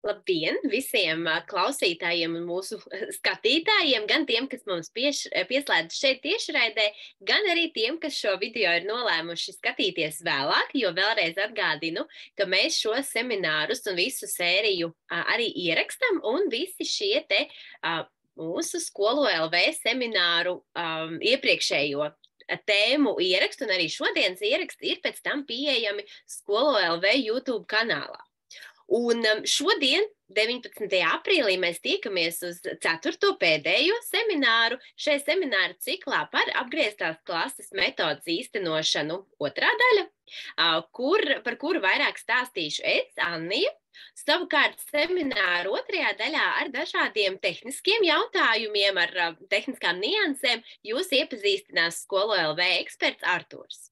Labdien visiem klausītājiem un mūsu skatītājiem, gan tiem, kas mums pieslēdz šeit tiešraidē, gan arī tiem, kas šo video ir nolēmuši skatīties vēlāk, jo vēlreiz atgādinu, ka mēs šo seminārus un visu sēriju arī ierakstam, un visi šie te mūsu Skolo LV semināru iepriekšējo tēmu ierakstu, un arī šodienas ieraksti ir pēc tam pieejami Skolo LV YouTube kanālā. Un šodien, 19. aprīlī, mēs tiekamies uz 4. pēdējo semināru šajā semināra ciklā par apgrieztās klases metodas īstenošanu otrā daļa, par kuru vairāk stāstīšu es, Annija. Savukārt semināru otrajā daļā ar dažādiem tehniskiem jautājumiem, ar tehniskām niansēm jūs iepazīstinās Skolo LV eksperts Arturs.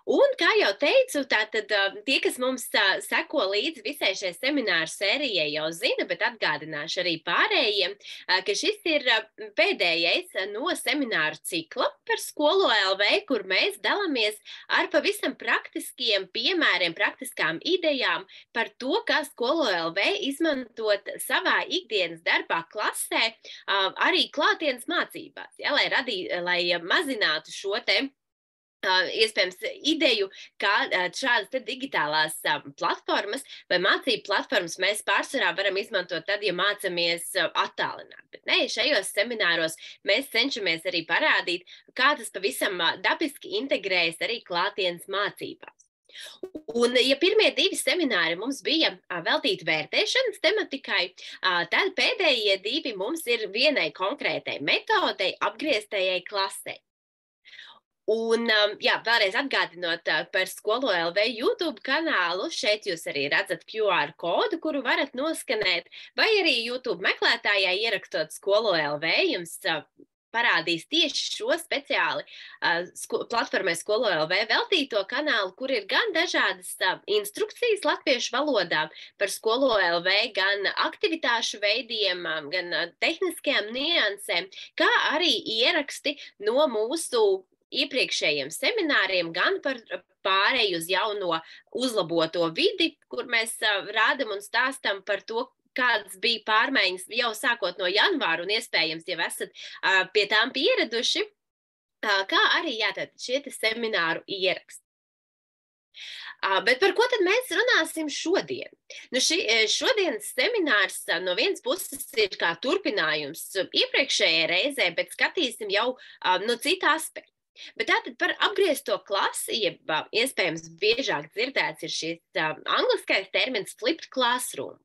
Un, kā jau teicu, tātad tie, kas mums seko līdzi visai šai semināru sērijai, jau zina, bet atgādināšu arī pārējiem, ka šis ir pēdējais no semināru cikla par Skolo LV, kur mēs dalāmies ar pavisam praktiskiem piemēriem, praktiskām idejām par to, kā Skolo LV izmantot savā ikdienas darbā klasē, arī klātienes mācībās, ja, lai mazinātu šo te iespējams ideju, kā šādas digitālās platformas vai mācību platformas mēs pārsvarā varam izmantot tad, ja mācamies attālināt. Bet ne, šajos semināros mēs cenšamies arī parādīt, kā tas pavisam dabiski integrējas arī klātienes mācībās. Un, ja pirmie 2 semināri mums bija veltīti vērtēšanas tematikai, tad pēdējie 2 mums ir vienai konkrētai metodei, apgrieztajai klasei. Un, jā, vēlreiz atgādinot par Skolo LV YouTube kanālu, šeit jūs arī redzat QR kodu, kuru varat noskanēt, vai arī YouTube meklētājā ierakstot Skolo LV, jums parādīs tieši šo speciāli platformai Skolo LV veltīto kanālu, kur ir gan dažādas instrukcijas latviešu valodā par Skolo LV, gan aktivitāšu veidiem, gan tehniskajām niansēm, kā arī ieraksti no mūsu iepriekšējiem semināriem, gan par pārēju uz jauno uzlaboto vidi, kur mēs rādam un stāstam par to, kādas bija pārmaiņas jau sākot no janvāra un iespējams jau esat pie tām pieraduši, kā arī šie semināru ieraksti. Bet par ko tad mēs runāsim šodien? Šodienas seminārs no vienas puses ir kā turpinājums iepriekšējai reizē, bet skatīsim jau no cita aspekta. Bet tātad par apgriezto klasi, jeb iespējams biežāk dzirdēts ir šis angliskais termins flipped classroom.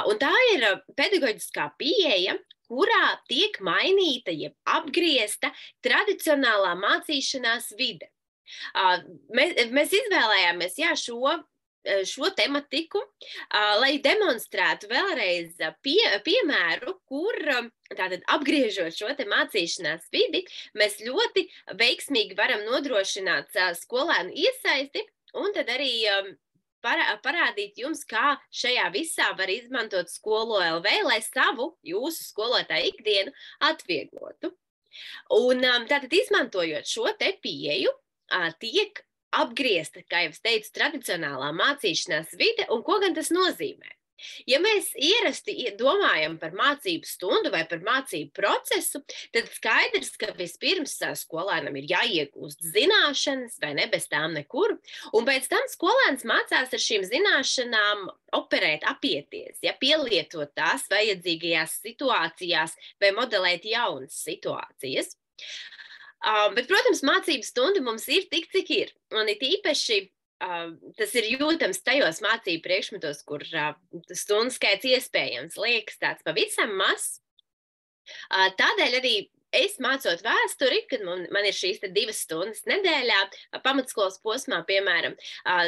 Un tā ir pedagoģiskā pieeja, kurā tiek mainīta, jeb apgriezta tradicionālā mācīšanās vide. Mēs izvēlējāmies šo tematiku, lai demonstrētu vēlreiz piemēru, kur tātad apgriežot šo te mācīšanās vidi, mēs ļoti veiksmīgi varam nodrošināt skolēnu iesaisti un tad arī parādīt jums, kā šajā visā var izmantot Skolo LV, lai jūsu skolotāju ikdienu atvieglotu. Un tātad izmantojot šo te pieeju, tiek apgriezta, kā jau es teicu, tradicionālā mācīšanās vide, un ko gan tas nozīmē? Ja mēs ierasti domājam par mācību stundu vai par mācību procesu, tad skaidrs, ka vispirms skolēnam ir jāiegūst zināšanas, vai ne bez tām nekur, un pēc tam skolēns mācās ar šīm zināšanām operēt, apieties, pielietot tās vajadzīgajās situācijās vai modelēt jaunas situācijas. Bet, protams, mācību stunda mums ir tik, cik ir, un it īpaši tas ir jūtams tajos mācību priekšmetos, kur stundu skaits iespējams liekas tāds pavisam mazs. Tādēļ arī es mācot vēsturi, kad man ir šīs 2 stundas nedēļā, pamatskolas posmā, piemēram,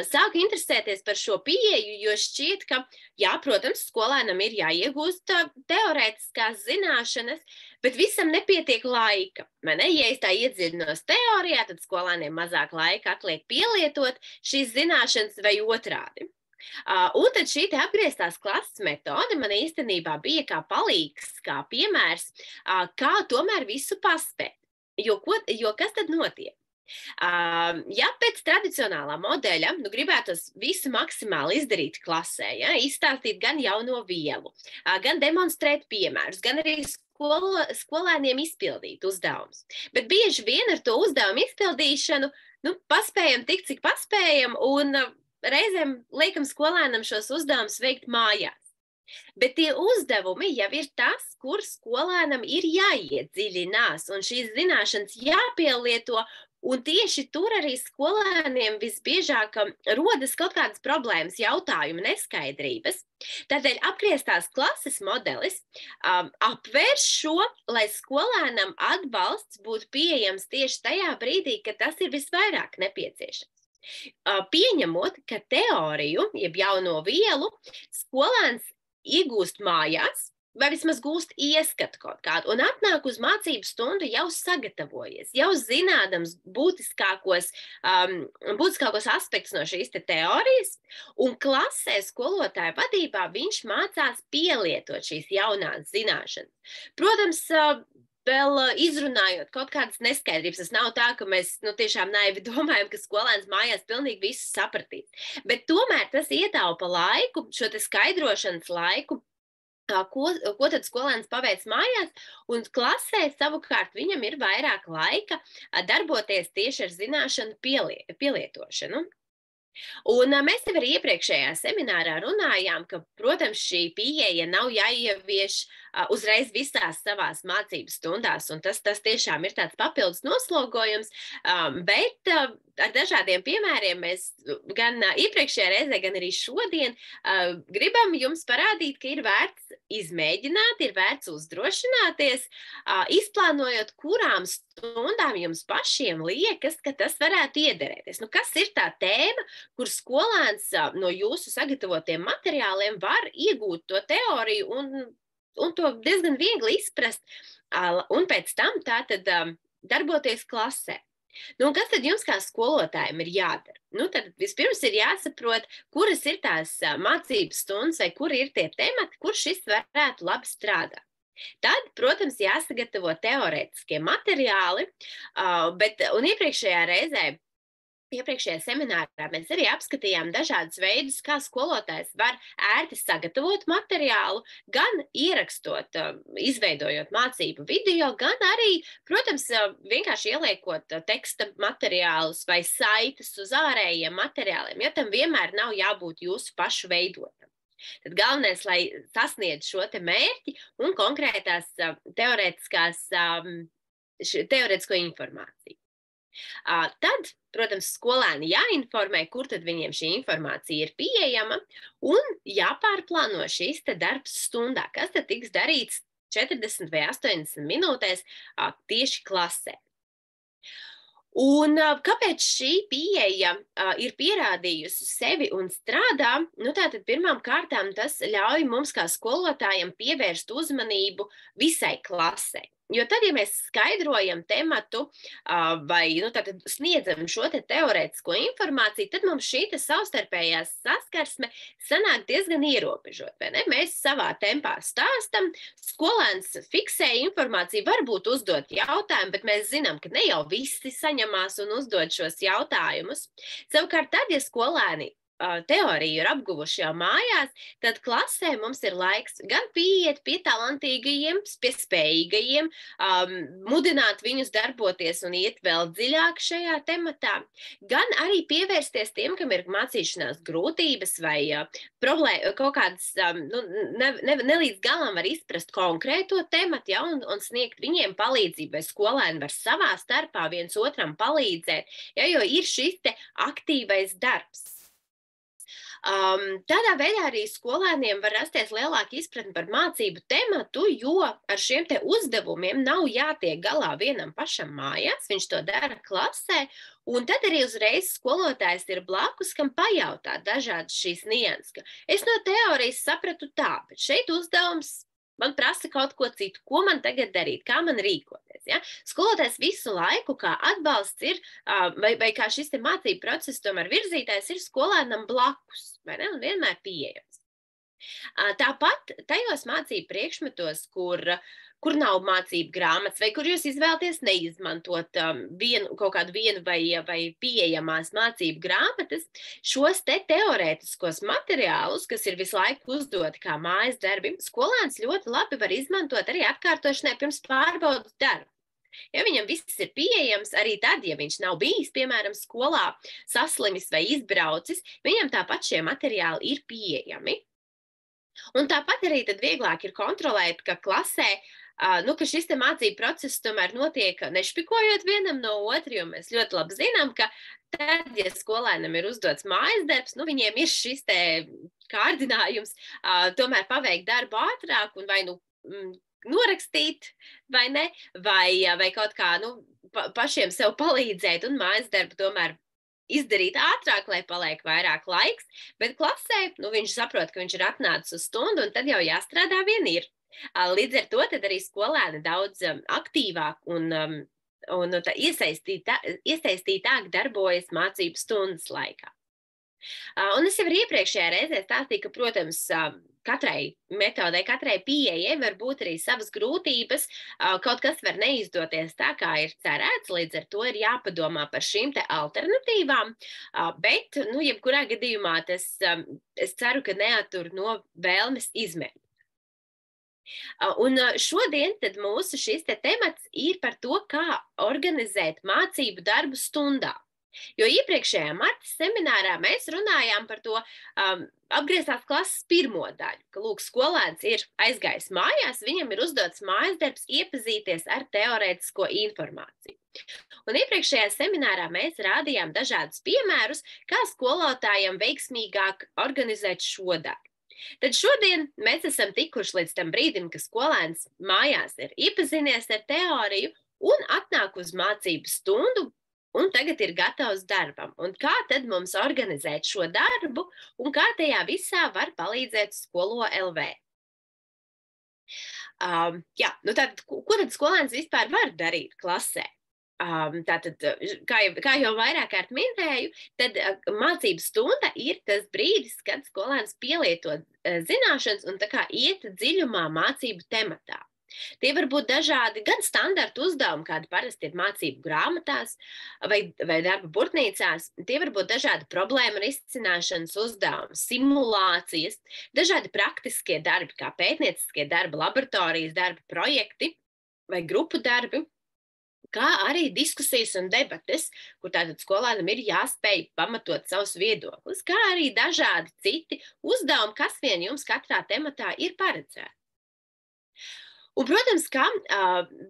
sāku interesēties par šo pieeju, jo šķiet, ka, jā, protams, skolēnam ir jāiegūst teorētiskās zināšanas, bet visam nepietiek laika. Ja es tā iedziļinos teorijā, tad skolēniem mazāk laika atliek pielietot šīs zināšanas vai otrādi. Un tad šī apgrieztās klases metode man īstenībā bija kā palīgs, kā piemērs, kā tomēr visu paspēt. Jo kas tad notiek? Ja pēc tradicionālā modeļa gribētos visu maksimāli izdarīt klasē, ja, izstāstīt gan jauno vielu, gan demonstrēt piemērus, gan arī skolēniem izpildīt uzdevumus. Bet bieži vien ar to uzdevumu izpildīšanu paspējam tik, cik paspējam, un reizēm liekam skolēnam šos uzdevumus veikt mājās. Bet tie uzdevumi jau ir tas, kur skolēnam ir jāiedziļinās un šīs zināšanas jāpielieto, un tieši tur arī skolēniem visbiežāk rodas kaut kādas problēmas, jautājumi, neskaidrības. Tādēļ apgrieztās klases modelis apvērš šo, lai skolēnam atbalsts būtu pieejams tieši tajā brīdī, kad tas ir visvairāk nepieciešams. Pieņemot, ka teoriju, jeb jauno vielu, skolēns iegūst mājās, vai vismaz gūst ieskatu kaut kādu, un atnāk uz mācību stundu jau sagatavojies, jau zinādams būtiskākos aspektus no šīs teorijas, un klasē skolotāja vadībā viņš mācās pielietot šīs jaunās zināšanas. Protams, vēl izrunājot kaut kādas neskaidrības, tas nav tā, ka mēs tiešām naivi domājam, ka skolēns mājās pilnīgi visu sapratīs. Bet tomēr tas ietaupa laiku, šo te skaidrošanas laiku, ko tad skolēns paveic mājās, un klasē savukārt viņam ir vairāk laika darboties tieši ar zināšanu pielietošanu. Un mēs jau arī iepriekšējā seminārā runājām, ka, protams, šī pieeja nav jāievieš uzreiz visās savās mācību stundās, un tas tiešām ir tāds papildus noslogojums, bet ar dažādiem piemēriem mēs gan iepriekšējā reizē, gan arī šodien gribam jums parādīt, ka ir vērts izmēģināt, ir vērts uzdrošināties, izplānojot, kurām stundām jums pašiem liekas, ka tas varētu iederēties. Kas ir tā tēma, kur skolēns no jūsu sagatavotiem materiāliem var iegūt to teoriju un to diezgan viegli izprast, un pēc tam tātad darboties klasē. Kas tad jums kā skolotājiem ir jādara? Tad vispirms ir jāsaprot, kuras ir tās mācības stundas vai kuri ir tie temati, kur šis varētu labi strādāt. Tad, protams, jāsagatavo teorētiskie materiāli, un iepriekšējā seminārā mēs arī apskatījām dažādus veidus, kā skolotājs var ērti sagatavot materiālu, gan ierakstot, izveidojot mācību video, gan arī, protams, vienkārši ieliekot teksta materiālus vai saites uz ārējiem materiāliem, ja tam vienmēr nav jābūt jūsu pašu veidotam. Tad galvenais, lai sasniedz šo te mērķi un konkrētās teorētisko informāciju. Tad, protams, skolēni jāinformē, kur tad viņiem šī informācija ir pieejama, un jāpārplāno šīs te darbs stundā, kas tad tiks darīts 40 vai 80 minūtēs tieši klasē. Un kāpēc šī pieeja ir pierādījusi sevi un strādā? Tātad pirmām kārtām tas ļauj mums kā skolotājiem pievērst uzmanību visai klasei. Jo tad, ja mēs skaidrojam tematu vai tātad sniedzam šo te teorētisko informāciju, tad mums šī te savstarpējā saskarsme sanāk diezgan ierobežot, vai ne? Mēs savā tempā stāstam, skolēns fiksē informāciju, varbūt uzdot jautājumu, bet mēs zinām, ka ne jau visi saņemās un uzdod šos jautājumus. Savukārt tad, ja skolēni teoriju ir apguvuši jau mājās, tad klasē mums ir laiks gan pieiet pie talantīgajiem, pie spējīgajiem, mudināt viņus darboties un iet vēl dziļāk šajā tematā, gan arī pievērsties tiem, kam ir mācīšanās grūtības vai kaut kādas ne līdz galam var izprast konkrēto tematu, ja, un sniegt viņiem palīdzību, vai skolēni var savā starpā viens otram palīdzēt, ja, jo ir šis te aktīvais darbs. Tādā veidā arī skolēniem var rasties lielāka izpratne par mācību tematu, jo ar šiem te uzdevumiem nav jātiek galā vienam pašam mājās, viņš to dara klasē, un tad arī uzreiz skolotājs ir blakus, kam pajautāt dažādas šīs nianses, ka es no teorijas sapratu tā, bet šeit uzdevums man prasa kaut ko citu, ko man tagad darīt, kā man rīkoties. Ja? Skolotājs visu laiku, kā atbalsts ir, vai kā šis te mācību process tomēr virzītājs ir skolēnam blakus, vai ne, un vienmēr pieejams. Tāpat tajos mācību priekšmetos, kur kur nav mācību grāmatas, vai kur jūs izvēlaties neizmantot kaut kādu vienu vai pieejamās mācību grāmatas, šos teorētiskos materiālus, kas ir visu laiku uzdoti kā mājas darbi, skolēns ļoti labi var izmantot arī atkārtošanai pirms pārbaudas darba. Ja viņam viss ir pieejams, arī tad, ja viņš nav bijis, piemēram, skolā, saslimis vai izbraucis, viņam tāpat šie materiāli ir pieejami. Un tāpat arī tad vieglāk ir kontrolēt, ka klasē, ka šis te mācību process tomēr notiek nešpikojot vienam no otru, jo mēs ļoti labi zinām, ka tad, ja skolēnam ir uzdots mājas darbs, viņiem ir šis te kārdinājums tomēr paveikt darbu ātrāk un vai norakstīt, vai ne, vai kaut kā pašiem sev palīdzēt un mājas darbu tomēr izdarīt ātrāk, lai paliek vairāk laiks, bet klasē viņš saprot, ka viņš ir atnācis uz stundu un tad jau jāstrādā vien ir. Līdz ar to tad arī skolēni daudz aktīvāk un iesaistītāk darbojas mācību stundas laikā. Un es jau iepriekšējā reizē stāstīju, ka, protams, katrai metodei, katrai pieejai var būt arī savas grūtības, kaut kas var neizdoties tā, kā ir cerēts, līdz ar to ir jāpadomā par šīm te alternatīvām, bet, jebkurā gadījumā es ceru, ka neattur no vēlmes izmēģināt. Un šodien tad mūsu šis te temats ir par to, kā organizēt mācību darbu stundā. Jo iepriekšējā marta seminārā mēs runājām par to apgrieztās klases pirmo daļu, ka, lūk, skolēns ir aizgājis mājās, viņam ir uzdots mājas darbs iepazīties ar teorētisko informāciju. Un iepriekšējā seminārā mēs rādījām dažādus piemērus, kā skolotājiem veiksmīgāk organizēt šo daļu. Tad šodien mēs esam tikuši līdz tam brīdim, ka skolēns mājās ir iepazinies ar teoriju un atnāk uz mācību stundu, un tagad ir gatavs darbam. Un kā tad mums organizēt šo darbu, un kā tajā visā var palīdzēt Skolo LV? Tātad, ko tad skolēns vispār var darīt klasē? Tātad, kā jau vairāk kārt minēju, tad mācību stunda ir tas brīdis, kad skolēns pielieto zināšanas un tā kā iet dziļumā mācību tematā. Tie var būt dažādi gan standarta uzdevumi, kādi parasti ir mācību grāmatās vai darba burtnīcās. Tie var būt dažādi problēmu risināšanas uzdevumi, simulācijas, dažādi praktiskie darbi, kā pētnieciskie darbi, laboratorijas darbi, projekti vai grupu darbi, kā arī diskusijas un debates, kur tātad skolēnam ir jāspēj pamatot savus viedoklis, kā arī dažādi citi uzdevumi, kas vien jums katrā tematā ir paredzēti. Un, protams, ka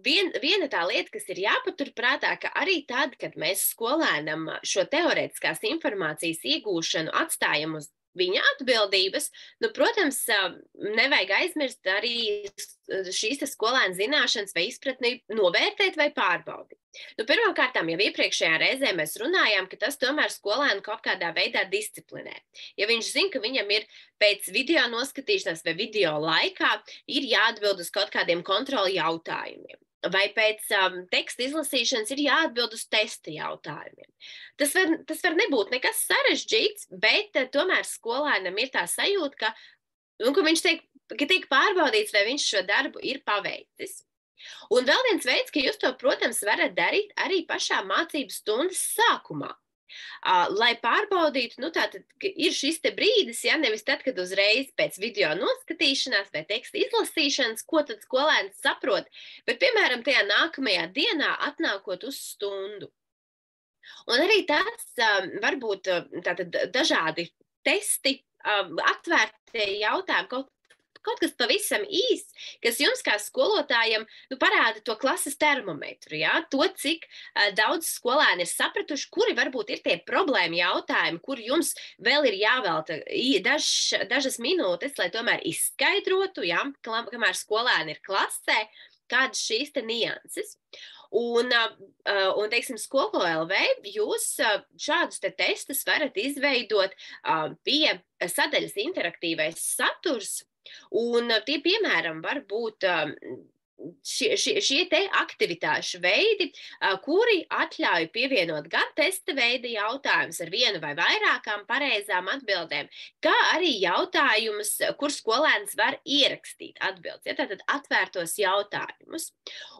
viena tā lieta, kas ir jāpatur prātā, ka arī tad, kad mēs skolēnam šo teorētiskās informācijas iegūšanu atstājam uz viņa atbildības, protams, nevajag aizmirst arī šīs skolēna zināšanas vai izpratni novērtēt vai pārbaudīt. Pirmkārtām, jau iepriekšējā reizē mēs runājām, ka tas tomēr skolēnu kaut kādā veidā disciplinē. Ja viņš zina, ka viņam ir pēc video noskatīšanās vai video laikā ir jāatbild uz kaut kādiem kontroli jautājumiem, vai pēc teksta izlasīšanas ir jāatbild uz testa jautājumiem. Tas var nebūt nekas sarežģīts, bet tomēr skolēnam ir tā sajūta, ka viņš tiek pārbaudīts, vai viņš šo darbu ir paveicis. Un vēl viens veids, ka jūs to, protams, varat darīt arī pašā mācību stundas sākumā. Lai pārbaudītu, tātad ir šis te brīdis, nevis tad, kad uzreiz pēc video noskatīšanās vai teksta izlasīšanas, ko tad skolēns saprot, bet, piemēram, tajā nākamajā dienā atnākot uz stundu. Un arī tas var būt tātad dažādi testi, atvērtie jautājumi, kaut kas pavisam īsts, kas jums kā skolotājiem parāda to klases termometru, to, cik daudz skolēni ir sapratuši, kuri varbūt ir tie problēma jautājumi, kur jums vēl ir jāvelta dažas minūtes, lai tomēr izskaidrotu, kamēr skolēni ir klasē, kādas šīs te nianses. Un teiksim, Skolo LV jūs šādus te testus varat izveidot pie sadaļas interaktīvais saturs. Un tie, piemēram, var būt šie te aktivitāšu veidi, kuri atļauj pievienot gan testa veida jautājumus ar vienu vai vairākām pareizām atbildēm, kā arī jautājumus, kur skolēns var ierakstīt atbildes, ja, tātad atvērtos jautājumus.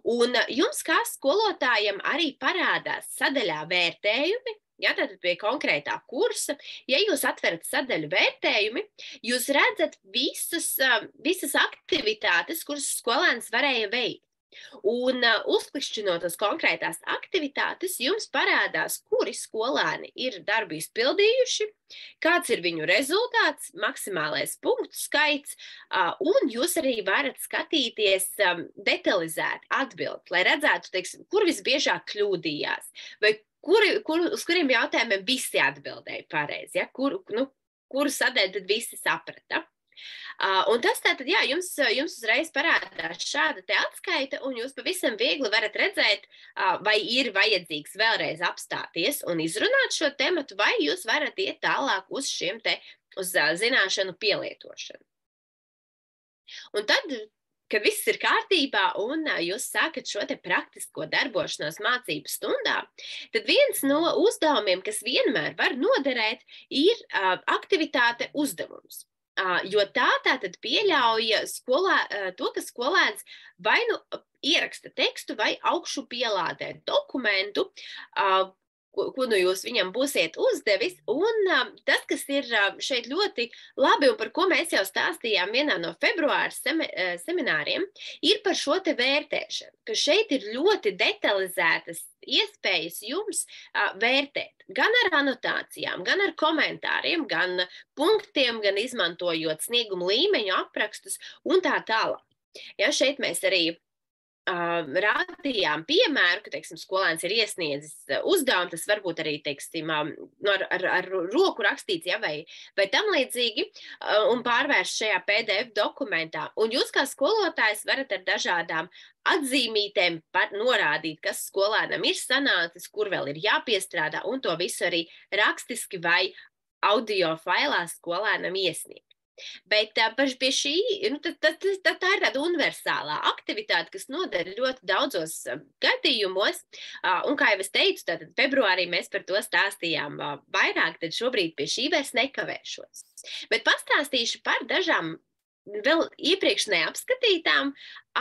Un jums kā skolotājiem arī parādās sadaļā vērtējumi, ja, tātad pie konkrētā kursa, ja jūs atverat sadaļu vērtējumi, jūs redzat visas aktivitātes, kuras skolēns varēja veikt. Un uzklikšķinot uz konkrētās aktivitātes, jums parādās, kuri skolēni ir darbu izpildījuši, kāds ir viņu rezultāts, maksimālais punktu skaits, un jūs arī varat skatīties detalizēti atbildes, lai redzētu, teiksim, kur visbiežāk kļūdījās, vai uz kuriem jautājumiem visi atbildēja pareizi, ja? Kuru sadaļu tad visi saprata. Un tas tātad, jā, jums uzreiz parādās šāda te atskaita, un jūs pavisam viegli varat redzēt, vai ir vajadzīgs vēlreiz apstāties un izrunāt šo tematu, vai jūs varat iet tālāk uz zināšanu pielietošanu. Un tad, kad viss ir kārtībā un jūs sākat šo te praktisko darbošanos mācību stundā, tad viens no uzdevumiem, kas vienmēr var noderēt, ir aktivitāte uzdevums. Jo tā tātad pieļauj to, ka skolēns vai nu ieraksta tekstu vai augšu pielādē dokumentu, ko nu jūs viņam būsiet uzdevis, un tas, kas ir šeit ļoti labi un par ko mēs jau stāstījām vienā no februāra semināriem, ir par šo te vērtēšanu, ka šeit ir ļoti detalizētas iespējas jums vērtēt gan ar anotācijām, gan ar komentāriem, gan punktiem, gan izmantojot snieguma līmeņu aprakstus un tā tālāk. Ja, šeit mēs arī rādījām piemēru, ka, teiksim, skolēns ir iesniedzis uzdevumu, tas varbūt arī, teiksim, ar roku rakstīts, ja, vai tam līdzīgi, un pārvērst šajā PDF dokumentā. Un jūs kā skolotājs varat ar dažādām atzīmītēm norādīt, kas skolēnam ir sanācis, kur vēl ir jāpiestrādā, un to visu arī rakstiski vai audio failā skolēnam iesniegt. Bet pie šī, tā ir tāda universālā aktivitāte, kas noder ļoti daudzos gadījumos, un kā jau es teicu, tātad februārī mēs par to stāstījām vairāk, tad šobrīd pie šī vairs nekavēšos. Bet pastāstīšu par dažām vēl iepriekš neapskatītām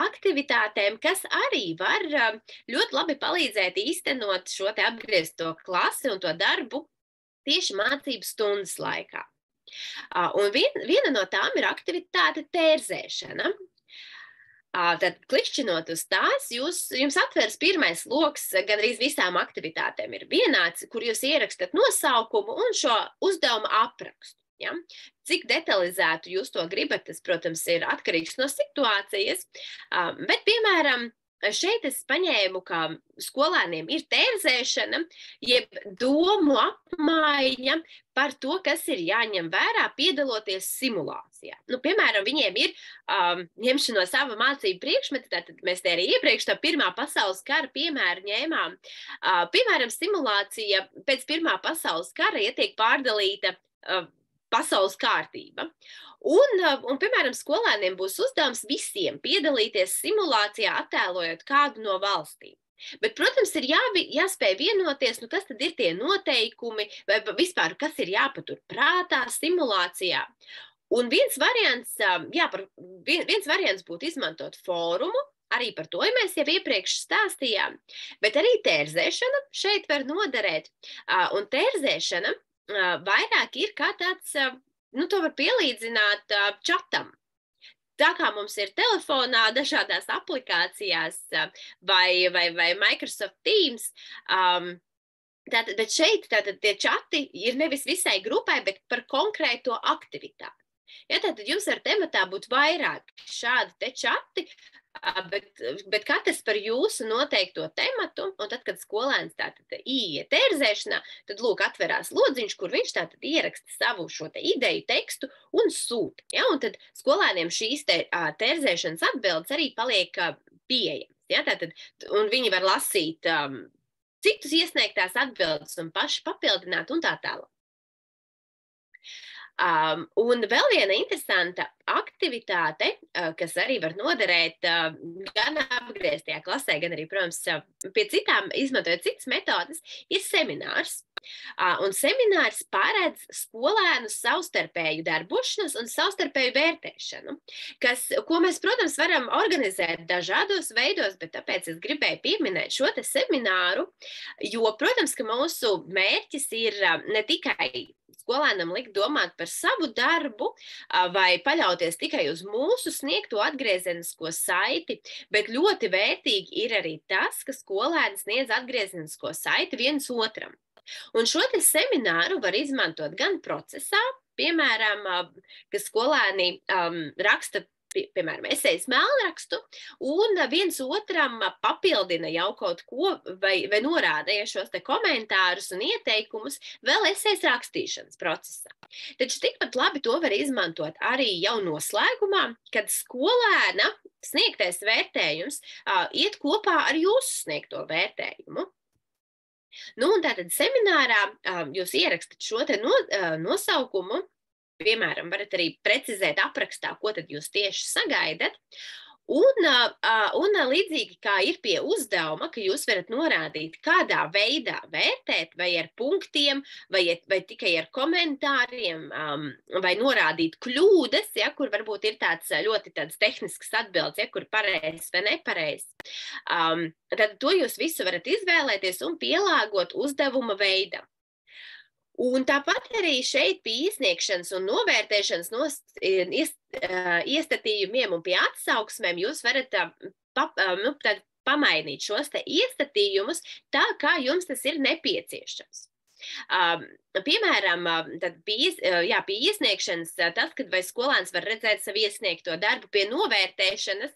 aktivitātēm, kas arī var ļoti labi palīdzēt īstenot šo te apgriezto klasi un to darbu tieši mācību stundas laikā. Un viena no tām ir aktivitāte tērzēšana. Tad klikšķinot uz tās, jums atveras pirmais loks, gandrīz visām aktivitātēm ir vienāds, kur jūs ierakstat nosaukumu un šo uzdevumu aprakstu. Ja? Cik detalizētu jūs to gribat, tas, protams, ir atkarīgs no situācijas, bet, piemēram, šeit es paņēmu, ka skolēniem ir tērzēšana, jeb domu apmaiņa par to, kas ir jāņem vērā piedaloties simulācijā. Piemēram, viņiem ir ņemšana no sava mācību priekšmeta, tātad mēs te arī iepriekš tā Pirmā pasaules kara piemēru ņēmām. Piemēram, simulācija pēc Pirmā pasaules kara, ja tiek pārdalīta pasaules kārtība. Un, piemēram, skolēniem būs uzdevums visiem piedalīties simulācijā, attēlojot kādu no valstīm. Bet, protams, ir jāspēj vienoties, kas tad ir tie noteikumi, vai vispār, kas ir jāpatur prātā simulācijā. Un viens variants būtu izmantot fórumu, arī par to mēs jau iepriekš stāstījām, bet arī tērzēšana šeit var noderēt. Un tērzēšana vairāk ir kā tāds, to var pielīdzināt čatam. Tā kā mums ir telefonā, dažādās aplikācijās vai Microsoft Teams, bet šeit tie čati ir nevis visai grupai, bet par konkrēto aktivitāti. Ja, tātad jums ar tematā būtu vairāk šādi te čati, bet katrs par jūsu noteikto tematu, un tad, kad skolēns tātad ieiet tērzēšanā, tad lūk atverās lodziņš, kur viņš tātad ieraksta savu šo te ideju tekstu un sūta. Ja, un tad skolēniem šīs tērzēšanas atbildes arī paliek pieejamas. Ja, tātad, un viņi var lasīt citus iesniegtās atbildes un paši papildināt un tā tālāk. Un vēl viena interesanta aktivitāte, kas arī var noderēt gan apgrieztajā klasē, gan arī, protams, pie citām, izmantojot citas metodes, ir seminārs. Un seminārs paredz skolēnu savstarpēju darbošanos un savstarpēju vērtēšanu, ko mēs, protams, varam organizēt dažādos veidos, bet tāpēc es gribēju pieminēt šo te semināru, jo, protams, ka mūsu mērķis ir ne tikai skolēnam likt domāt par savu darbu vai paļauties tikai uz mūsu sniegto atgriezenisko saiti, bet ļoti vērtīgi ir arī tas, ka skolēni sniedz atgriezenisko saiti viens otram. Un šo te semināru var izmantot gan procesā, piemēram, ka skolēni raksta, piemēram, esejas mēlrakstu, un viens otram papildina jau kaut ko vai norāda šos te komentārus un ieteikumus vēl esejas rakstīšanas procesā. Taču tikpat labi to var izmantot arī jau noslēgumā, kad skolēna sniegtais vērtējums iet kopā ar jūsu sniegto vērtējumu. Nu, un tātad seminārā jūs ierakstat šo te nosaukumu, piemēram, varat arī precizēt aprakstā, ko tad jūs tieši sagaidat, un līdzīgi kā ir pie uzdevuma, ka jūs varat norādīt, kādā veidā vērtēt, vai ar punktiem, vai tikai ar komentāriem, vai norādīt kļūdas, ja, kur varbūt ir tāds ļoti tehnisks atbildes, ja, kur pareizs vai nepareizs. Tad to jūs visu varat izvēlēties un pielāgot uzdevuma veidam. Un tāpat arī šeit pie izsniegšanas un novērtēšanas iestatījumiem un pie atsauksmēm jūs varat pamainīt šos te iestatījumus tā, kā jums tas ir nepieciešams. Piemēram, pie iesniegšanas tas, kad vai skolēns var redzēt savu iesniegto darbu, pie novērtēšanas,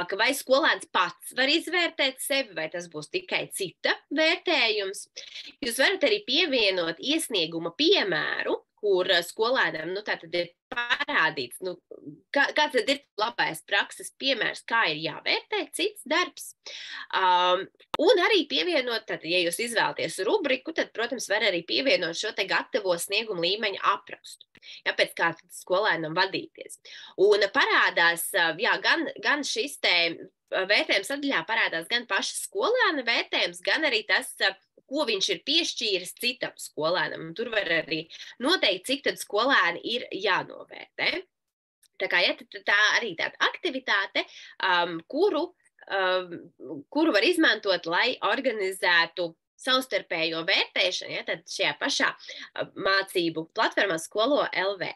ka vai skolēns pats var izvērtēt sevi, vai tas būs tikai cita vērtējums. Jūs varat arī pievienot iesnieguma piemēru, kur skolēnam tātad ir parādīts, kāds tad ir labais prakses piemērs, kā ir jāvērtē cits darbs. Un arī pievienot, tad, ja jūs izvēlaties rubriku, tad, protams, var arī pievienot šo te gatavo snieguma līmeņa aprakstu, ja, pēc kā skolēnam vadīties. Un parādās, gan šis te vērtējums sadaļā parādās gan paša skolēna vērtējums, gan arī tas, ko viņš ir piešķīris citam skolēnam. Tur var arī noteikt, cik tad skolēni ir jānovērtē. Tā kā tā arī tāda aktivitāte, kuru var izmantot, lai organizētu savstarpējo vērtēšanu, ja, tad šajā pašā mācību platformā Skolo LV.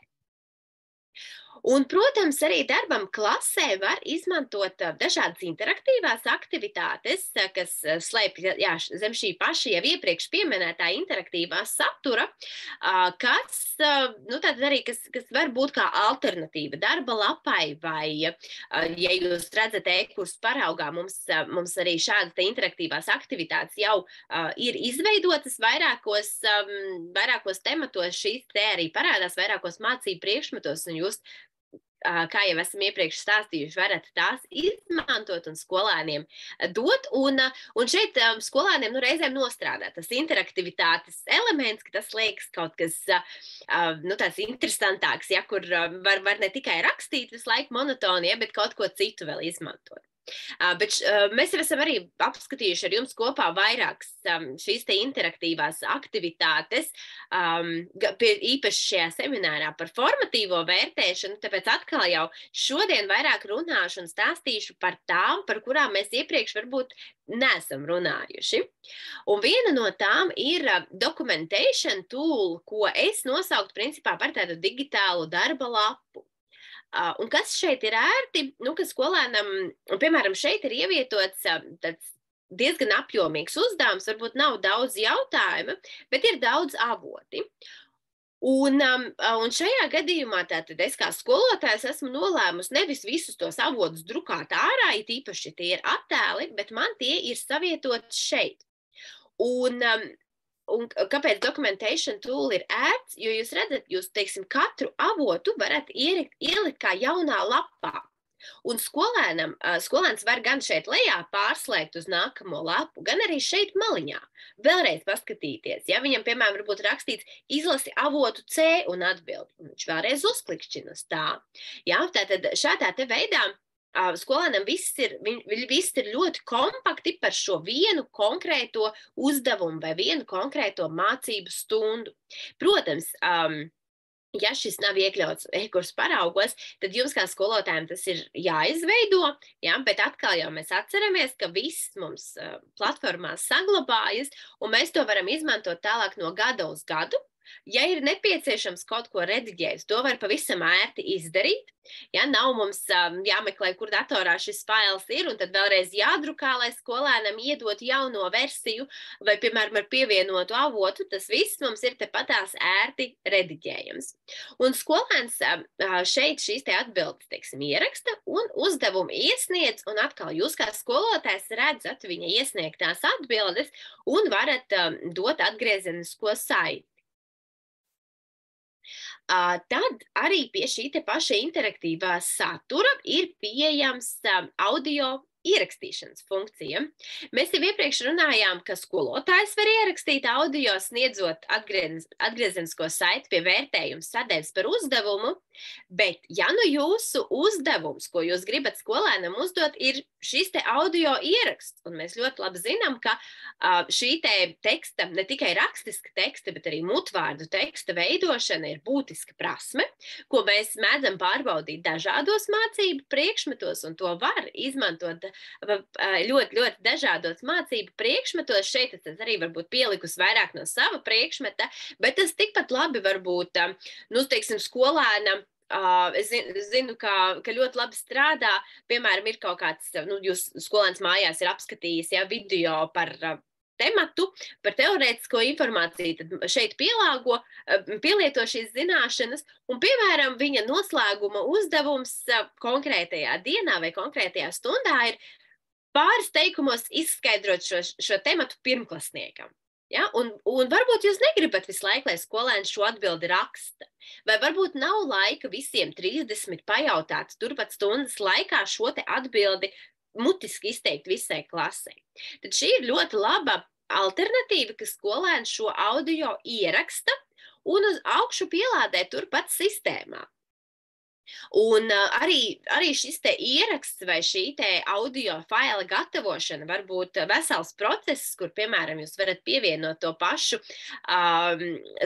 Un, protams, arī darbam klasē var izmantot dažādas interaktīvās aktivitātes, kas slēpj zem šī paša jau iepriekš pieminētā interaktīvā satura, kas var būt kā alternatīva darba lapai, vai, ja jūs redzat e-kursu paraugā, mums arī šādas interaktīvās aktivitātes jau ir izveidotas vairākos tematos, šīs te arī parādās vairākos mācību priekšmetos, un jūs, kā jau esam iepriekš stāstījuši, varat tās izmantot un skolēniem dot. Un šeit skolēniem reizēm nostrādāt tas interaktivitātes elements, ka tas liekas kaut kas tāds interesantāks, ja, kur var ne tikai rakstīt visu laiku monotoni, ja, bet kaut ko citu vēl izmantot. Bet mēs jau esam arī apskatījuši ar jums kopā vairākas šīs te interaktīvās aktivitātes, īpaši šajā seminārā par formatīvo vērtēšanu, tāpēc atkal jau šodien vairāk runāšu un stāstīšu par tām, par kurām mēs iepriekš varbūt neesam runājuši. Un viena no tām ir documentation tool, ko es nosauktu principā par tādu digitālu darba lapu. Un kas šeit ir ērti, ka skolēnam, piemēram, šeit ir ievietots tāds diezgan apjomīgs uzdevums, varbūt nav daudz jautājumu, bet ir daudz avoti. Un šajā gadījumā tātad es kā skolotājs esmu nolēmusi nevis visus tos avotus drukāt ārā, it īpaši tie ir attēli, bet man tie ir savietoti šeit. Un kāpēc documentation tool ir ērts? Jo jūs redzat, jūs, teiksim, katru avotu varat ielikt kā jaunā lapā. Un skolēns var gan šeit lejā pārslēgt uz nākamo lapu, gan arī šeit maliņā. Vēlreiz paskatīties, ja viņam, piemēram, varbūt rakstīts izlasi avotu C un atbildi, un viņš vēlreiz uzklikšķina uz tā. Ja, tātad šādā te veidā skolēnam viss ir ļoti kompakti par šo vienu konkrēto uzdevumu vai vienu konkrēto mācību stundu. Protams, ja šis nav iekļauts e-kursu paraugos, tad jums kā skolotājiem tas ir jāizveido, ja, bet atkal jau mēs atceramies, ka viss mums platformās saglabājas, un mēs to varam izmantot tālāk no gada uz gadu. Ja ir nepieciešams kaut ko rediģēt, to var pavisam ērti izdarīt. Ja, nav mums jāmeklē, kur datorā šis fails ir, un tad vēlreiz jādrukā, lai skolēnam iedot jauno versiju, vai, piemēram, ar pievienotu avotu, tas viss mums ir tepatās ērti rediģējams. Un skolēns šeit šīs te atbildes, teiksim, ieraksta un uzdevumu iesniedz, un atkal jūs kā skolotājs redzat viņa iesniegtās atbildes un varat dot atgriezenisko saiti. Tad arī pie šī te paša interaktīvā satura ir pieejams audio ierakstīšanas funkcija. Mēs jau iepriekš runājām, ka skolotājs var ierakstīt audio, sniedzot atgriezenisko saiti pie vērtējuma sadaļas par uzdevumu, bet ja nu jūsu uzdevums, ko jūs gribat skolēnam uzdot, ir šis te audio ieraksts, un mēs ļoti labi zinām, ka šī te teksta, ne tikai rakstiska teksta, bet arī mutvārdu teksta veidošana ir būtiska prasme, ko mēs mēdzam pārbaudīt dažādos mācību priekšmetos, un to var izmantot ļoti, ļoti dažādos mācību priekšmetos. Šeit es arī varbūt pielikusi vairāk no sava priekšmeta, bet tas tikpat labi varbūt, teiksim, skolēnam. Es zinu, ka ļoti labi strādā, piemēram, ir kaut kāds, jūs skolēns mājās ir apskatījis video par tematu, par teorētisko informāciju, tad šeit pielieto šīs zināšanas, un, piemēram, viņa noslēguma uzdevums konkrētajā dienā vai konkrētajā stundā ir pāris teikumos izskaidrot šo tematu pirmklasniekam. Ja? Un varbūt jūs negribat visu laiku, lai skolēns šo atbildi raksta, vai varbūt nav laika visiem 30 pajautāt turpat stundas laikā šo te atbildi mutiski izteikt visai klasei. Tad šī ir ļoti laba alternatīva, ka skolēns šo audio ieraksta un uz augšu pielādē turpat sistēmā. Un arī šis te ieraksts vai šī te audio faila gatavošana var būt vesels process, kur, piemēram, jūs varat pievienot to pašu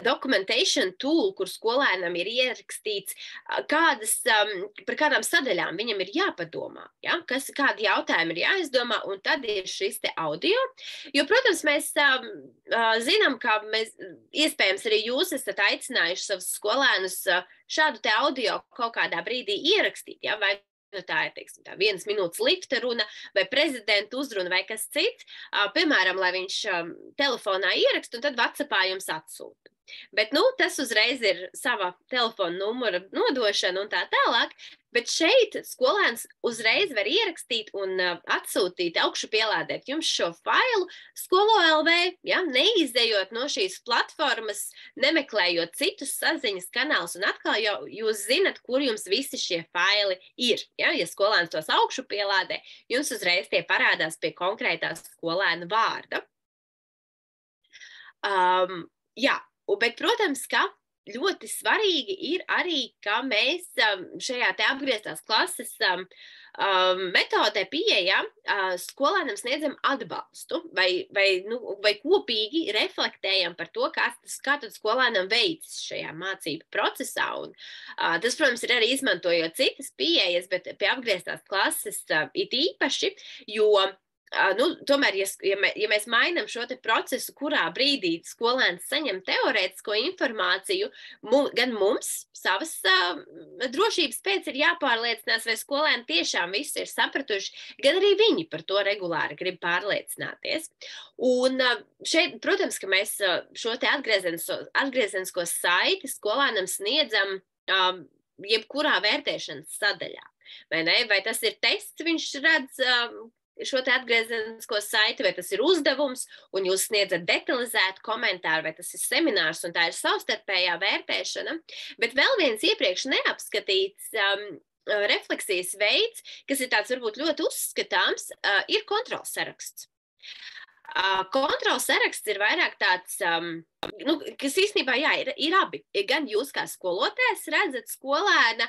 documentation tool, kur skolēnam ir ierakstīts, par kādām sadaļām viņam ir jāpadomā, ja? Kādi jautājumi ir jāizdomā, un tad ir šis te audio. Jo, protams, mēs zinām, ka iespējams arī jūs esat aicinājuši savus skolēnus šādu te audio kaut kādā brīdī ierakstīt, ja? Vai tā ir, teiksim, tā 1 minūtes lifta runa vai prezidenta uzruna vai kas cits, piemēram, lai viņš telefonā ieraksta un tad WhatsAppā jums atsūta. Bet, tas uzreiz ir sava telefona numura nodošana un tā tālāk, bet šeit skolēns uzreiz var ierakstīt un atsūtīt, augšu pielādēt jums šo failu Skolo.lv, ja, neizejot no šīs platformas, nemeklējot citus saziņas kanālus, un atkal jau jūs zinat, kur jums visi šie faili ir. Ja skolēns tos augšu pielādē, jums uzreiz tie parādās pie konkrētā skolēna vārda. Bet, protams, ka ļoti svarīgi ir arī, ka mēs šajā te apgrieztās klases metodē pieejam skolēnam sniedzam atbalstu vai kopīgi reflektējam par to, kā tad skolēnam veicis šajā mācību procesā. Un, tas, protams, ir arī izmantojot citas pieejas, bet pie apgrieztās klases it īpaši, jo tomēr, ja mēs mainām šo te procesu, kurā brīdī skolēns saņem teorētisko informāciju, gan mums savas drošības pēc ir jāpārliecinās, vai skolēni tiešām visu ir sapratuši, gan arī viņi par to regulāri grib pārliecināties. Un šeit, protams, ka mēs šo te atgriezenisko saiti skolēnam sniedzam jebkurā vērtēšanas sadaļā. Vai tas ir tests, viņš redz šo te atgriezenisko saiti, vai tas ir uzdevums, un jūs sniedzat detalizētu komentāru, vai tas ir seminārs, un tā ir savstarpējā vērtēšana. Bet vēl viens iepriekš neapskatīts refleksijas veids, kas ir tāds varbūt ļoti uzskatāms, ir kontrols saraksts. Kontrols saraksts ir vairāk tāds, kas īstenībā ir abi. Gan jūs kā skolotājs redzat skolēna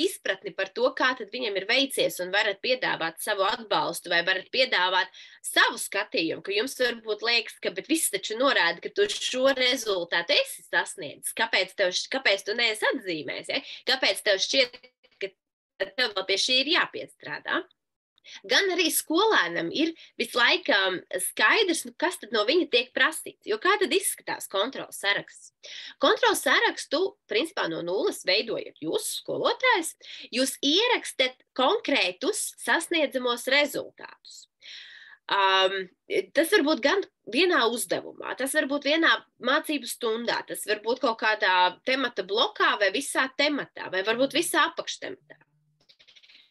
izpratni par to, kā tad viņam ir veicies un varat piedāvāt savu atbalstu vai varat piedāvāt savu skatījumu, ka jums varbūt liekas, ka viss taču norāda, ka tu šo rezultātu esi sasniedzis. Kāpēc tu neesi atzīmējis? Ja? Kāpēc tev šķiet, ka tev vēl pie šī ir jāpiestrādā? Gan arī skolēnam ir visu laiku skaidrs, kas tad no viņa tiek prasīts. Jo kā tad izskatās kontrols saraksts? Kontrols sarakstu, principā no nulles veidojat jūs, skolotājs, jūs ierakstat konkrētus sasniedzamos rezultātus. Tas var būt gan vienā uzdevumā, tas var būt vienā mācību stundā, tas var būt kaut kādā temata blokā vai visā tematā, vai varbūt visā apakštematā.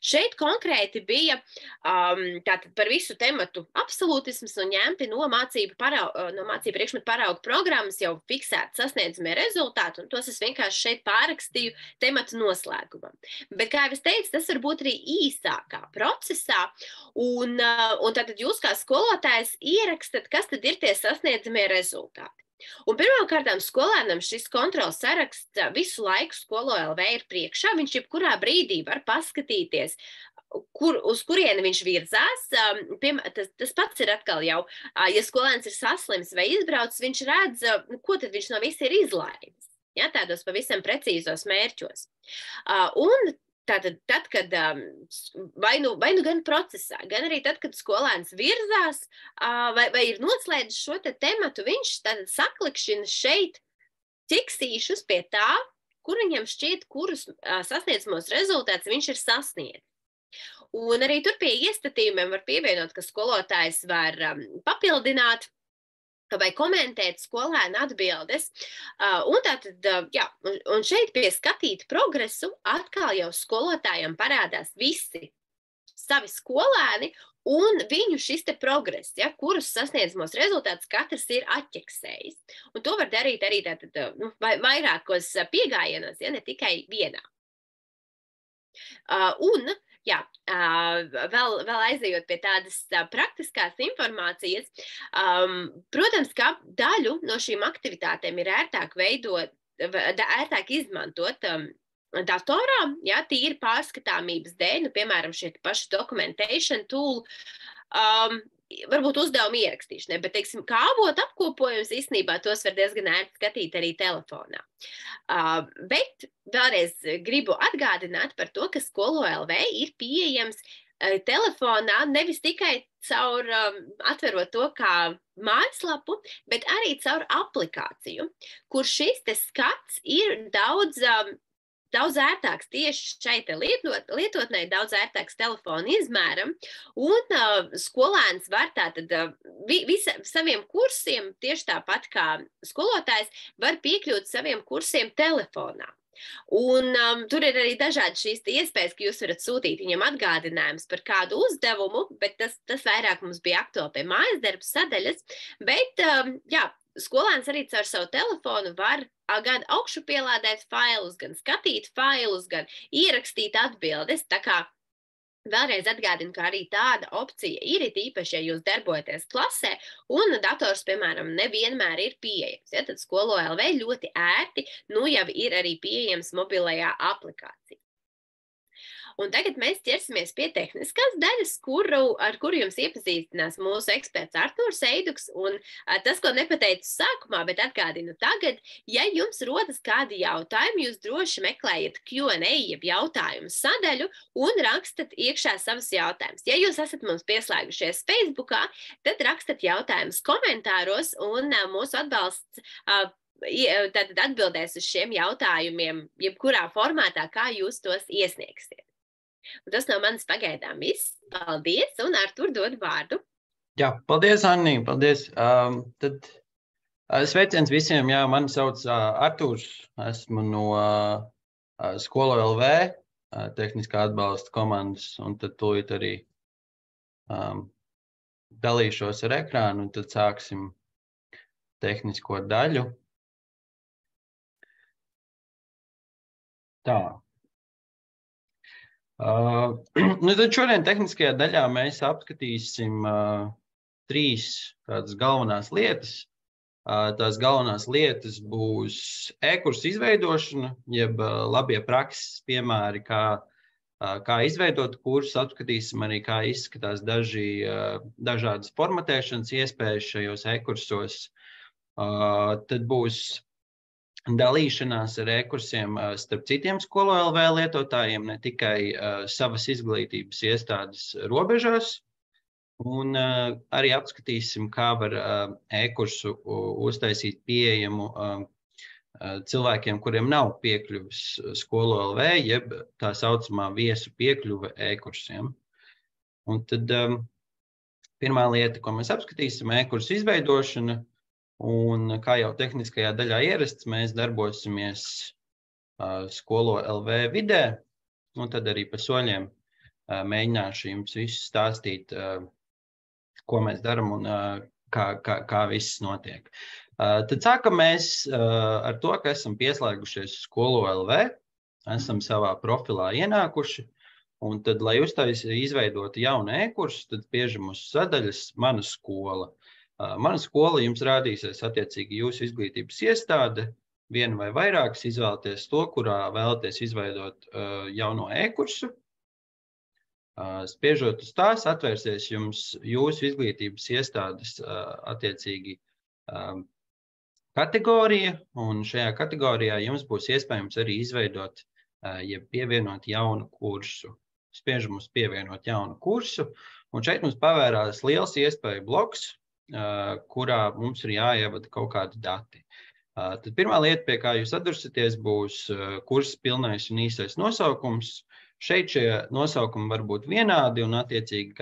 Šeit konkrēti bija tātad par visu tematu absolūtisms un ņemti no mācību priekšmetu paraugu programmas jau fiksēti sasniedzamie rezultāti, un tos es vienkārši šeit pārakstīju tematu noslēgumam. Bet, kā jau es teicu, tas var būt arī īsākā procesā, un tātad jūs kā skolotājs ierakstat, kas tad ir tie sasniedzamie rezultāti. Un pirmkārtām skolēnam šis kontrols saraksts visu laiku Skolo LV ir priekšā. Viņš jebkurā brīdī var paskatīties, uz kurieni viņš virzās. Tas pats ir atkal jau, ja skolēns ir saslims vai izbraucis, viņš redz, ko tad viņš no visa ir izlaidis. Ja, tādos pavisam precīzos mērķos. Un tātad, kad vai nu gan procesā, gan arī tad, kad skolēns virzās vai ir noslēdzis šo tematu, viņš tātad saklikšķina šeit ķiksīšus pie tā, kur viņam šķiet, kurus sasniedzamos rezultātus viņš ir sasniedzis. Un arī tur pie iestatījumiem var pievienot, ka skolotājs var papildināt vai komentēt skolēna atbildes. Un šeit pie skatīt progresu atkal jau skolotājiem parādās visi savi skolēni un viņu šis progress, ja, kurus sasniedzamos rezultātus katrs ir atķeksējis. Un to var darīt arī vairākos piegājienos, ja ne tikai vienā. Vēl aizejot pie tādas praktiskās informācijas, protams, ka daļu no šīm aktivitātēm ir ērtāk izmantot datorā, ja, tīri pārskatāmības dēļ, piemēram, šie paši documentation tool, varbūt uzdevumu ierakstīšanai, bet, teiksim, kā avotu apkopojums īstenībā tos var diezgan ērti skatīt arī telefonā. Bet vēlreiz gribu atgādināt par to, ka Skolo LV ir pieejams telefonā nevis tikai caur atverot to kā mājaslapu, bet arī caur aplikāciju, kur šis skats ir daudz ērtāks tieši šeit lietotnē, daudz ērtāks telefona izmēram, un skolēns var tātad saviem kursiem, tieši tāpat kā skolotājs, var piekļūt saviem kursiem telefonā. Un tur ir arī dažādi šīs iespējas, ka jūs varat sūtīt viņam atgādinājumus par kādu uzdevumu, bet tas vairāk mums bija aktuāli pie mājas darba sadaļas, bet, skolēns arī caur savu telefonu var gan augšupielādēt failus, gan skatīt failus, gan ierakstīt atbildes. Tā kā vēlreiz atgādinu, ka arī tāda opcija ir, īpaši, ja jūs darbojaties klasē, un dators, piemēram, nevienmēr ir pieejams. Ja, tad Skolo LV ļoti ērti jau ir arī pieejams mobilajā aplikācijā. Un tagad mēs ķersimies pie tehniskās daļas, ar kuru jums iepazīstinās mūsu eksperts Artūrs Eiduks. Un tas, ko nepateicu sākumā, bet atgādinu tagad, ja jums rodas kādi jautājumi, jūs droši meklējiet Q&A, jeb jautājumu sadaļu, un rakstat iekšā savus jautājumus. Ja jūs esat mums pieslēgušies Facebookā, tad rakstat jautājumus komentāros, un mūsu atbalsts tad atbildēs uz šiem jautājumiem, jebkurā formātā, kā jūs tos iesniegsiet. Un tas no manis pagaidām viss. Paldies, un Artur dod vārdu. Jā, paldies, Anni, paldies. Tad sveiciens visiem, jā, mani sauc Arturs, esmu no Skolo LV, tehniskā atbalsta komandas, un tad tūlīt arī dalīšos ar ekrānu, un tad sāksim tehnisko daļu. Tā. Tad šodien tehniskajā daļā mēs apskatīsim 3 tādas galvenās lietas. Tās galvenās lietas būs e-kursa izveidošana, jeb labie prakses piemēri, kā izveidot kursus, apskatīsim arī, kā izskatās dažādas formatēšanas iespējas šajos e-kursos. Tad būs dalīšanās ar e-kursiem starp citiem Skolo LV lietotājiem, ne tikai savas izglītības iestādes robežās. Un arī apskatīsim, kā var e-kursu uztaisīt pieejamu cilvēkiem, kuriem nav piekļuvis Skolo LV, jeb tā saucamā viesu piekļuve e-kursiem. Un tad pirmā lieta, ko mēs apskatīsim, e-kursu izveidošana. Un kā jau tehniskajā daļā ierasts, mēs darbosimies Skolo LV vidē. Un tad arī pa soļiem mēģināšu jums visu stāstīt, ko mēs darām un kā viss notiek. Tad sākam mēs ar to, ka esam pieslēgušies Skolo LV, esam savā profilā ienākuši, un tad, lai izveidotu jaunu e-kursu, tad spiežam uz sadaļas Mana skola. Mana skola jums rādīsies attiecīgi jūsu izglītības iestāde, viena vai vairākas, izvēlaties to, kurā vēlaties izveidot jauno e-kursu. Spiežot uz tās, atvērsies jums jūsu izglītības iestādes attiecīgi kategorija, un šajā kategorijā jums būs iespējams arī izveidot, jeb pievienot jaunu kursu. Spiežam uz pievienot jaunu kursu, un šeit mums pavērās liels iespēju bloks, kurā mums ir jāievada kaut kādi dati. Tad pirmā lieta, pie kā jūs atdursaties, būs kursa pilnais un īsais nosaukums. Šeit šie nosaukumi var būt vienādi un attiecīgi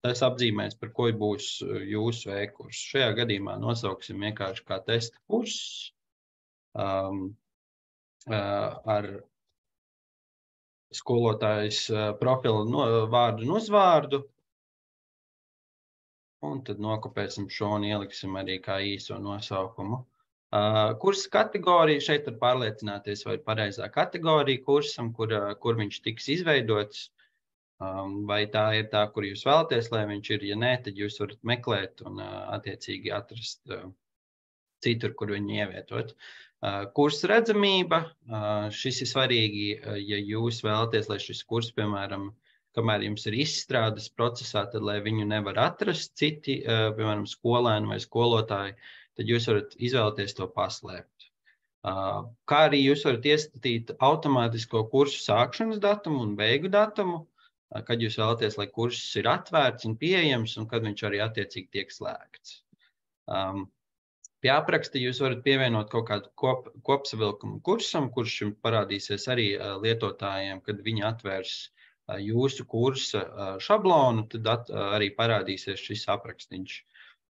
tas apzīmēs, par ko būs jūsu e-kurs. Šajā gadījumā nosauksim vienkārši kā testa kurss ar skolotājas profilu vārdu un uzvārdu. Un tad nokopēsim šo un ieliksim arī kā īso nosaukumu. Kursa kategorija, šeit var pārliecināties, vai ir pareizā kategorija kursam, kur viņš tiks izveidots, vai tā ir tā, kur jūs vēlaties, lai viņš ir. Ja nē, tad jūs varat meklēt un attiecīgi atrast citur, kur viņu ievietot. Kursa redzamība, šis ir svarīgi, ja jūs vēlaties, lai šis kurs, piemēram, kamēr jums ir izstrādes procesā, tad, lai viņu nevar atrast citi, piemēram, skolēni vai skolotāji, tad jūs varat izvēlēties to paslēpt. Kā arī jūs varat iestatīt automātisko kursu sākšanas datumu un beigu datumu, kad jūs vēlaties, lai kurss ir atvērts un pieejams, un kad viņš arī attiecīgi tiek slēgts. Pie apraksta jūs varat pievienot kaut kādu kopsavilkumu kursam, kurš jums parādīsies arī lietotājiem, kad viņi atvērs jūsu kursa šablonu, tad arī parādīsies šis aprakstiņš.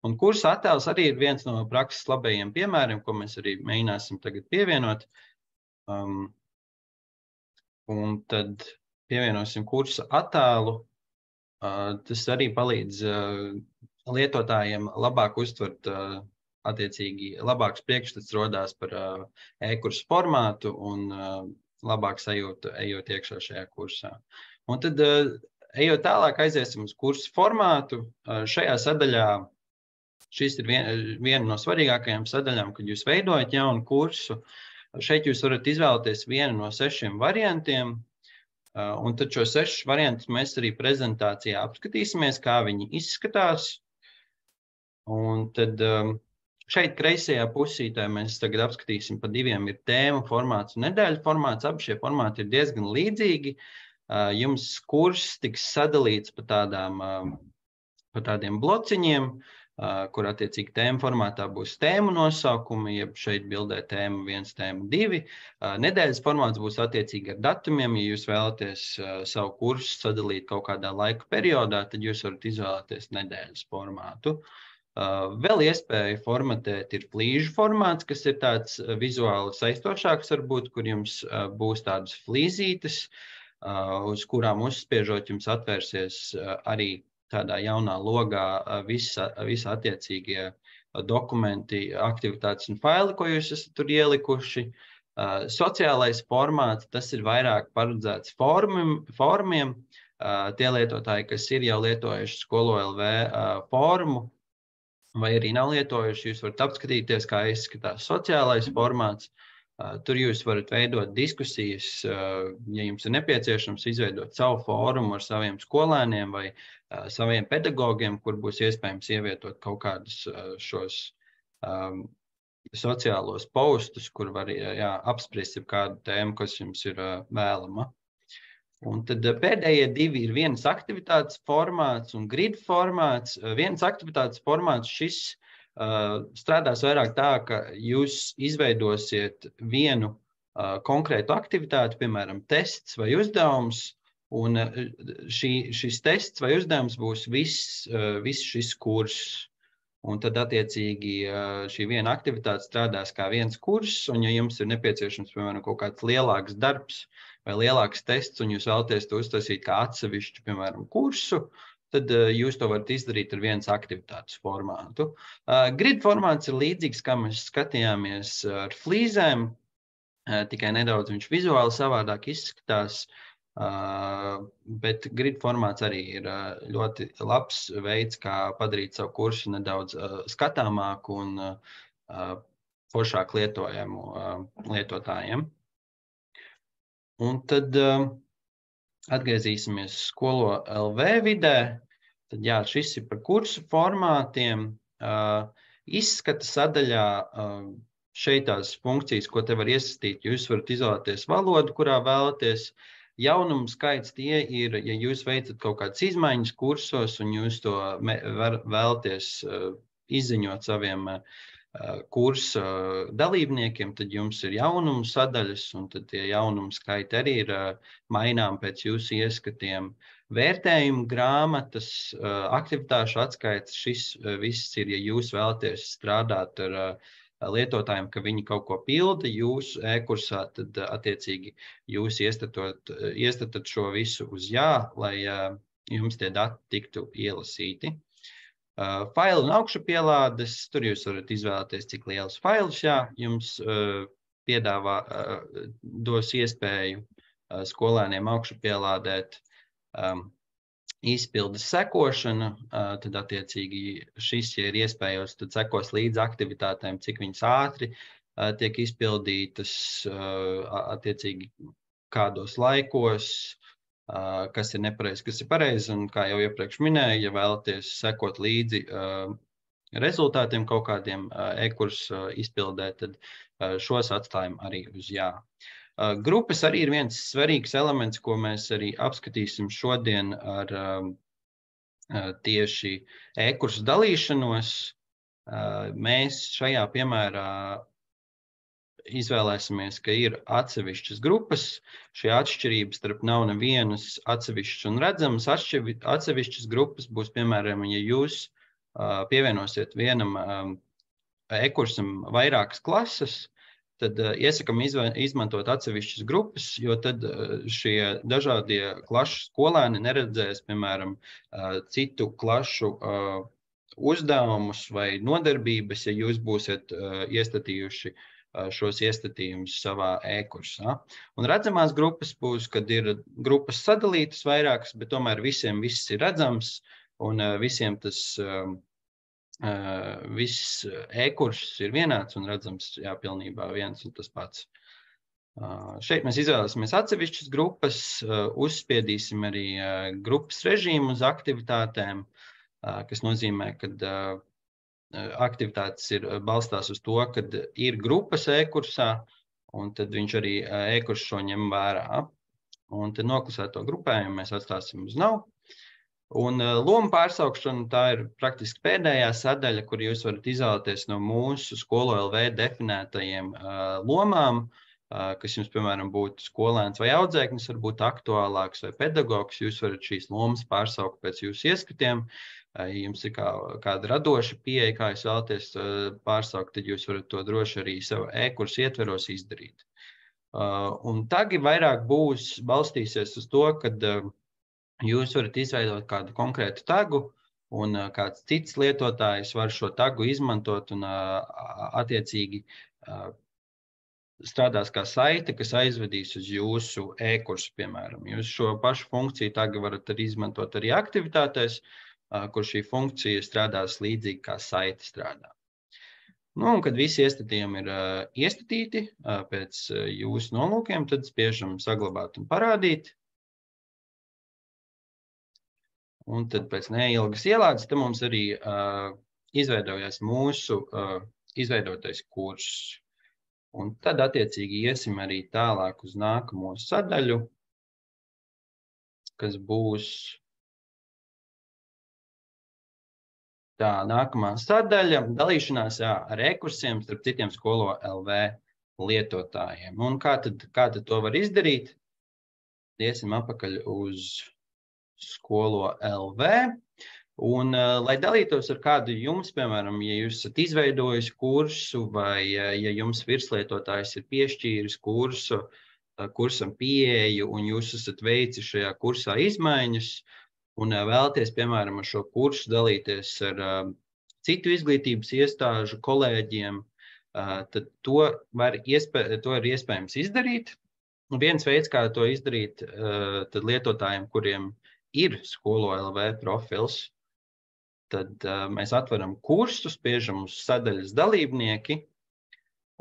Un kursa attēls arī ir viens no prakses labajiem piemēriem, ko mēs arī mēģināsim tagad pievienot. Un tad pievienosim kursa attēlu. Tas arī palīdz lietotājiem labāk uztvert, attiecīgi labāks priekšstats rodās par e-kursu formātu un labāk sajūta ejot iekšā šajā kursā. Un tad, ejot tālāk, aiziesim uz kursu formātu. Šajā sadaļā šis ir viena no svarīgākajām sadaļām, kad jūs veidojat jaunu kursu. Šeit jūs varat izvēlēties vienu no 6 variantiem, un tad šo 6 variantus mēs arī prezentācijā apskatīsimies, kā viņi izskatās. Un tad šeit kreisajā pusītē mēs tagad apskatīsim pa 2 ir tēmu formāts un nedēļu formāts. Abi šie formāti ir diezgan līdzīgi. Jums kurs tiks sadalīts pa tādiem blociņiem, kur attiecīgi tēma formātā būs tēmu nosaukumi, jeb šeit bildē tēma 1, tēma 2. Nedēļas formāts būs attiecīgi ar datumiem. Ja jūs vēlaties savu kursu sadalīt kaut kādā laika periodā, tad jūs varat izvēlēties nedēļas formātu. Vēl iespēja formatēt ir flīžu formāts, kas ir tāds vizuāli saistošāks varbūt, kur jums būs tādas flīzītes, uz kurām uzspiežot jums atvērsies arī tādā jaunā logā visi attiecīgie dokumenti, aktivitātes un faili, ko jūs esat tur ielikuši. Sociālais formāts, tas ir vairāk paredzēts fórumiem. Tie lietotāji, kas ir jau lietojuši Skolo LV fórumu, vai arī nav lietojuši, jūs varat apskatīties, kā izskatās sociālais formāts. Tur jūs varat veidot diskusijas, ja jums ir nepieciešams izveidot savu fórumu ar saviem skolēniem vai saviem pedagogiem, kur būs iespējams ievietot kaut kādus šos sociālos postus, kur var apspriest kādu tēmu, kas jums ir vēlama. Un tad pēdējie divi ir viens aktivitātes formāts un grid formāts. Viens aktivitātes formāts šis strādās vairāk tā, ka jūs izveidosiet vienu konkrētu aktivitāti, piemēram, tests vai uzdevums, un šis tests vai uzdevums būs viss šis kurs. Un tad, attiecīgi, šī viena aktivitāte strādās kā viens kurs, un ja jums ir nepieciešams, piemēram, kaut kāds lielāks darbs vai lielāks tests, un jūs vēlaties to uztaisīt kā atsevišķu, piemēram, kursu, tad jūs to varat izdarīt ar vienas aktivitātes formātu. Grid formāts ir līdzīgs, kā mēs skatījāmies ar flīzēm, tikai nedaudz viņš vizuāli savādāk izskatās, bet grid formāts arī ir ļoti labs veids, kā padarīt savu kursu nedaudz skatāmāku un foršāk lietojamu lietotājiem. Un tad atgriezīsimies Skolo LV vidē. Tad jā, šis ir par kursu formātiem. Izskata sadaļā šeit tās funkcijas, ko te var iesaistīt. Jūs varat izvēlēties valodu, kurā vēlaties. Jaunumu skaits tie ir, ja jūs veicat kaut kādas izmaiņas kursos un jūs to vēlaties izziņot saviem kursa dalībniekiem, tad jums ir jaunumu sadaļas, un tad tie jaunumu skaiti arī ir mainām pēc jūsu ieskatiem. Vērtējumu grāmatas, aktivitāšu atskaites, šis viss ir, ja jūs vēlaties strādāt ar lietotājiem, ka viņi kaut ko pilda jūsu e-kursā, tad attiecīgi jūs iestatat šo visu uz jā, lai jums tie dati tiktu ielasīti. Failu un augšupielādes, tur jūs varat izvēlēties, cik liels failus jums dos iespēju skolēniem augšupielādēt. Izpildes sekošana, tad attiecīgi šis, ja ir iespējams, tad sekos līdz aktivitātēm, cik viņas ātri tiek izpildītas, attiecīgi kādos laikos, kas ir nepareizi, kas ir pareizi, un kā jau iepriekš minēju, ja vēlaties sekot līdzi rezultātiem kaut kādiem e-kursu izpildē, tad šos atstājam arī uz jā. Grupas arī ir viens svarīgs elements, ko mēs arī apskatīsim šodien ar tieši e-kursu dalīšanos. Mēs šajā piemērā izvēlēsimies, ka ir atsevišķas grupas. Šī atšķirība starp nav nevienas atsevišķas un redzamas. Atsevišķas grupas būs, piemēram, ja jūs pievienosiet vienam e-kursam vairākas klases, tad iesakam izmantot atsevišķas grupas, jo tad šie dažādie klašu skolēni neredzēs, piemēram, citu klašu uzdevumus vai nodarbības, ja jūs būsiet iestatījuši šos iestatījumus savā e-kursā. Un redzamās grupas būs, kad ir grupas sadalītas vairākas, bet tomēr visiem viss ir redzams un visiem tas viss e-kurss ir vienāds un redzams, pilnībā viens un tas pats. Šeit mēs izvēlēsimies atsevišķas grupas, uzspiedīsim arī grupas režīmu uz aktivitātēm, kas nozīmē, ka aktivitātes balstās uz to, ka ir grupas e-kursā, un tad viņš arī e-kurs šo ņem vērā. Un tad noklusēto grupējumu mēs atstāsim uz nav. Un lomu pārsaukšana, tā ir praktiski pēdējā sadaļa, kur jūs varat izvēlēties no mūsu Skolo LV definētajiem lomām, kas jums, piemēram, būtu skolēns vai audzēknis, varbūt aktuālāks vai pedagogs. Jūs varat šīs lomas pārsaukt pēc jūsu ieskatiem. Ja jums ir kāda radoša pieeja, kā jūs vēlaties pārsaukt, tad jūs varat to droši arī savu e-kursu ietveros izdarīt. Un tagi vairāk balstīsies uz to, kad jūs varat izveidot kādu konkrētu tagu, un kāds cits lietotājs var šo tagu izmantot un attiecīgi strādās kā saite, kas aizvedīs uz jūsu e-kursu, piemēram. Jūs šo pašu funkciju tagad varat arī izmantot arī aktivitātēs, kur šī funkcija strādās līdzīgi kā saite strādā. Nu, un kad visi iestatījumi ir iestatīti pēc jūsu nolūkiem, tad spiežam saglabāt un parādīt. Un tad pēc neilgas ielādes te mums arī izveidojās mūsu izveidotais kurs. Un tad attiecīgi iesim arī tālāk uz nākamo sadaļu, kas būs tā nākamā sadaļa – dalīšanās ar e-kursiem starp citiem Skolo LV lietotājiem. Un kā tad to var izdarīt? Iesim apakaļ uz Skolo LV. Un, lai dalītos ar kādu jums, piemēram, ja jūs esat izveidojis kursu vai ja jums virslietotājs ir piešķīris kursam pieeju un jūs esat veicis šajā kursā izmaiņas un vēlaties, piemēram, ar šo kursu dalīties ar citu izglītības iestāžu kolēģiem, tad to ir iespējams izdarīt. Un viens veids, kā to izdarīt, tad lietotājiem, kuriem ir Skolo LV profils, tad mēs atveram kursu, spiežam uz sadaļas dalībnieki,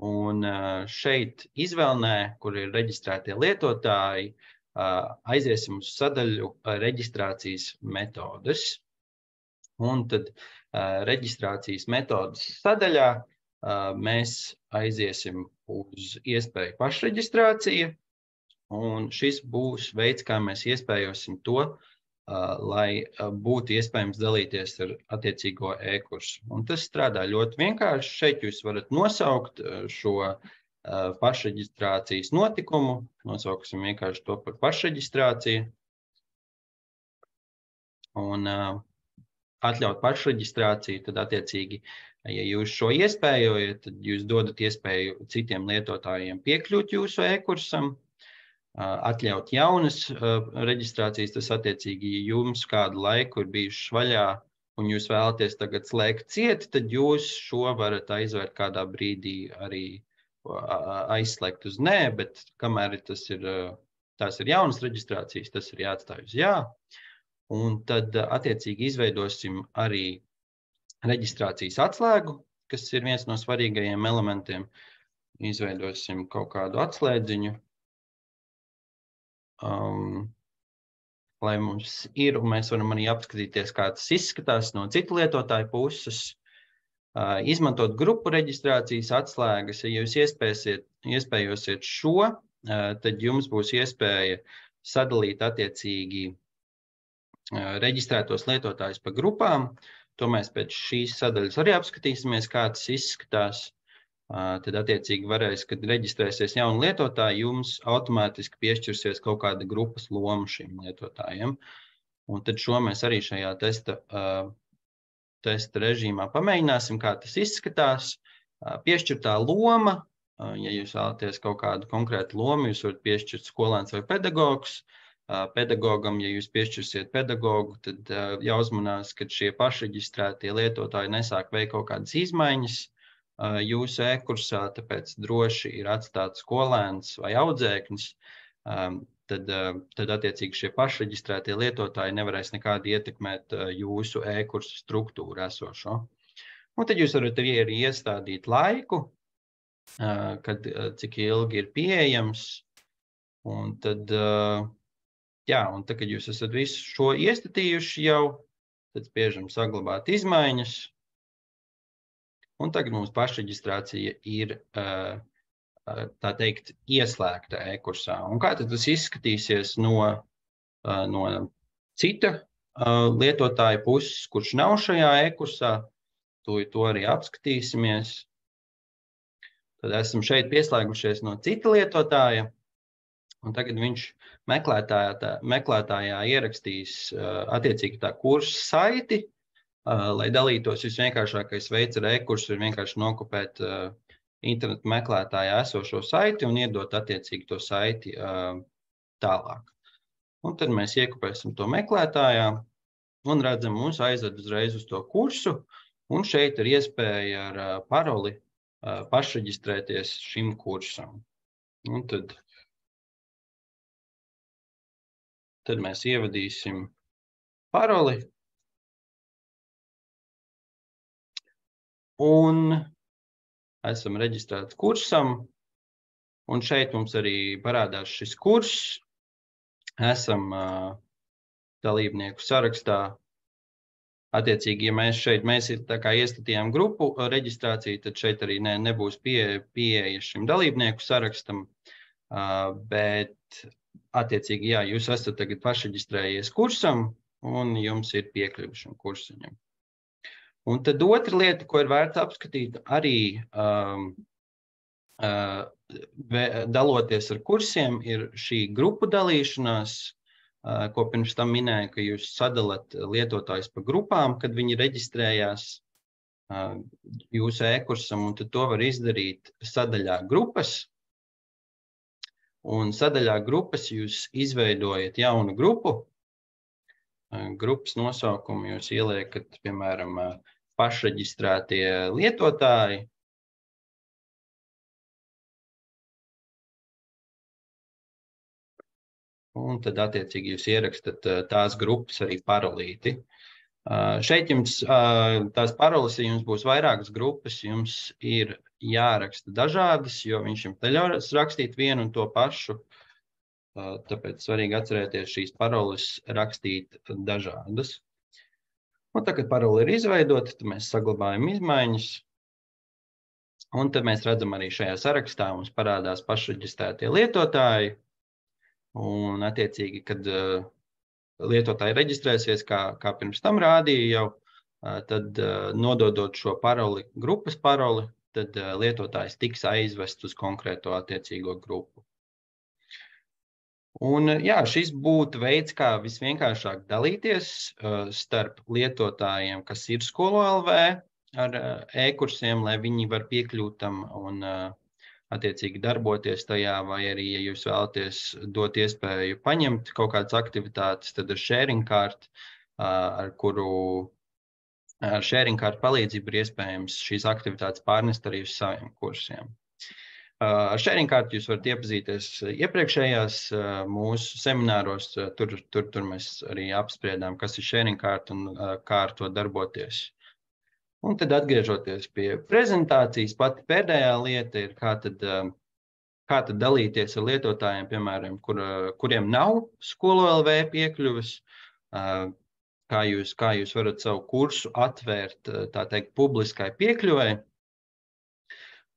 un šeit izvēlnē, kur ir reģistrētie lietotāji, aiziesim uz sadaļu reģistrācijas metodes. Un tad reģistrācijas metodes sadaļā mēs aiziesim uz iespēju pašreģistrācija, un šis būs veids, kā mēs iespējosim to, lai būtu iespējams dalīties ar attiecīgo e-kursu. Un tas strādā ļoti vienkārši. Šeit jūs varat nosaukt šo pašreģistrācijas notikumu. Nosauksim vienkārši to par pašreģistrāciju. Un atļaut pašreģistrāciju, tad attiecīgi, ja jūs šo iespējojat, tad jūs dodat iespēju citiem lietotājiem piekļūt jūsu e-kursam. Atļaut jaunas reģistrācijas, tas attiecīgi jums kādu laiku ir bijušas vaļā un jūs vēlaties tagad slēgt cieti, tad jūs šo varat aizvērt kādā brīdī arī aizslēgt uz nē, bet kamēr tās ir jaunas reģistrācijas, tas ir jāatstāj uz jā. Un tad attiecīgi izveidosim arī reģistrācijas atslēgu, kas ir viens no svarīgajiem elementiem. Izveidosim kaut kādu atslēdziņu. Lai mums ir, un mēs varam arī apskatīties, kā tas izskatās no citu lietotāju puses. Izmantot grupu reģistrācijas atslēgas, ja jūs iespējosiet šo, tad jums būs iespēja sadalīt attiecīgi reģistrētos lietotājus pa grupām. To mēs pēc šīs sadaļas arī apskatīsimies, kā tas izskatās. Tad attiecīgi varēs, kad reģistrēsies jauni lietotāji, jums automātiski piešķirsies kaut kāda grupas loma šīm lietotājiem. Un tad šo mēs arī šajā testa režīmā pamēģināsim, kā tas izskatās. Piešķirtā loma, ja jūs vēlaties kaut kādu konkrētu lomu, jūs varat piešķirt skolēns vai pedagogs. Pedagogam, ja jūs piešķirsiet pedagogu, tad jāuzmanās, ka šie pašreģistrētie lietotāji nesāk veikt kaut kādas izmaiņas jūsu e-kursā, tāpēc droši ir atstāts skolēns vai audzēknis, tad attiecīgi šie pašreģistrētie lietotāji nevarēs nekādi ietekmēt jūsu e-kursu struktūru esošo. Un tad jūs varat arī iestādīt laiku, kad cik ilgi ir pieejams, un tad, un tad, kad jūs esat visu šo iestatījuši jau, tad spiežam saglabāt izmaiņas. Un tagad mums pašreģistrācija ir, tā teikt, ieslēgta e-kursā. Un kā tad tas izskatīsies no cita lietotāja puses, kurš nav šajā e-kursā, to arī apskatīsimies. Tad esam šeit pieslēgušies no cita lietotāja, un tagad viņš meklētājā ierakstīs attiecīgi tā kursa saiti. Lai dalītos, visvienkāršākais veids ar e-kursu ir vienkārši nokopēt internetu meklētājā esošo saiti un iedot attiecīgi to saiti tālāk. Un tad mēs iekopēsim to meklētājā un redzam, mums aizved uzreiz uz to kursu, un šeit ir iespēja ar paroli pašreģistrēties šim kursam. Un tad mēs ievadīsim paroli. Un esam reģistrēti kursam. Un šeit mums arī parādās šis kurs. Esam dalībnieku sarakstā. Attiecīgi, ja mēs iestatījām grupu reģistrāciju, tad šeit arī nebūs pieeja šim dalībnieku sarakstam. Bet, attiecīgi, jā, jūs esat tagad pašreģistrējies kursam un jums ir piekļuve šim kursiņam. Un tad otra lieta, ko ir vērts apskatīt, arī daloties ar kursiem, ir šī grupu dalīšanās, ko pirms tam minēju, ka jūs sadalat lietotājus pa grupām, kad viņi reģistrējās jūsu e-kursam, un tad to var izdarīt sadaļā grupas. Un sadaļā grupas jūs izveidojat jaunu grupu. Grupas nosaukumu jūs ieliekat, piemēram, pašreģistrētie lietotāji. Un tad, attiecīgi, jūs ierakstat tās grupas arī parolīti. Šeit jums tās paroles, ja jums būs vairākas grupas, jums ir jāraksta dažādas, jo viņš jums neļaus rakstīt vienu un to pašu. Tāpēc svarīgi atcerēties šīs paroles rakstīt dažādas. Un tad, kad parole ir izveidota, tad mēs saglabājam izmaiņas. Un tad mēs redzam arī šajā sarakstā mums parādās pašreģistrētie lietotāji. Un, attiecīgi, kad lietotāji reģistrēsies, kā pirms tam rādīja jau, tad nododot šo paroli, grupas paroli, tad lietotājs tiks aizvests uz konkrēto attiecīgo grupu. Un, jā, šis būtu veids, kā visvienkāršāk dalīties starp lietotājiem, kas ir Skolo.lv ar e-kursiem, lai viņi var piekļūt tam un attiecīgi darboties tajā, vai arī, ja jūs vēlaties dot iespēju paņemt kaut kādas aktivitātes, tad ar sharing card, ar sharing card palīdzību ir iespējams šīs aktivitātes pārnest arī uz saviem kursiem. Ar sharing card jūs varat iepazīties iepriekšējās mūsu semināros, tur mēs arī apspriedām, kas ir sharing card un kā ar to darboties. Un tad atgriežoties pie prezentācijas, pati pēdējā lieta ir, kā tad dalīties ar lietotājiem, piemēram, kuriem nav Skolo.lv piekļuves, kā jūs varat savu kursu atvērt, tā teikt, publiskai piekļuvai.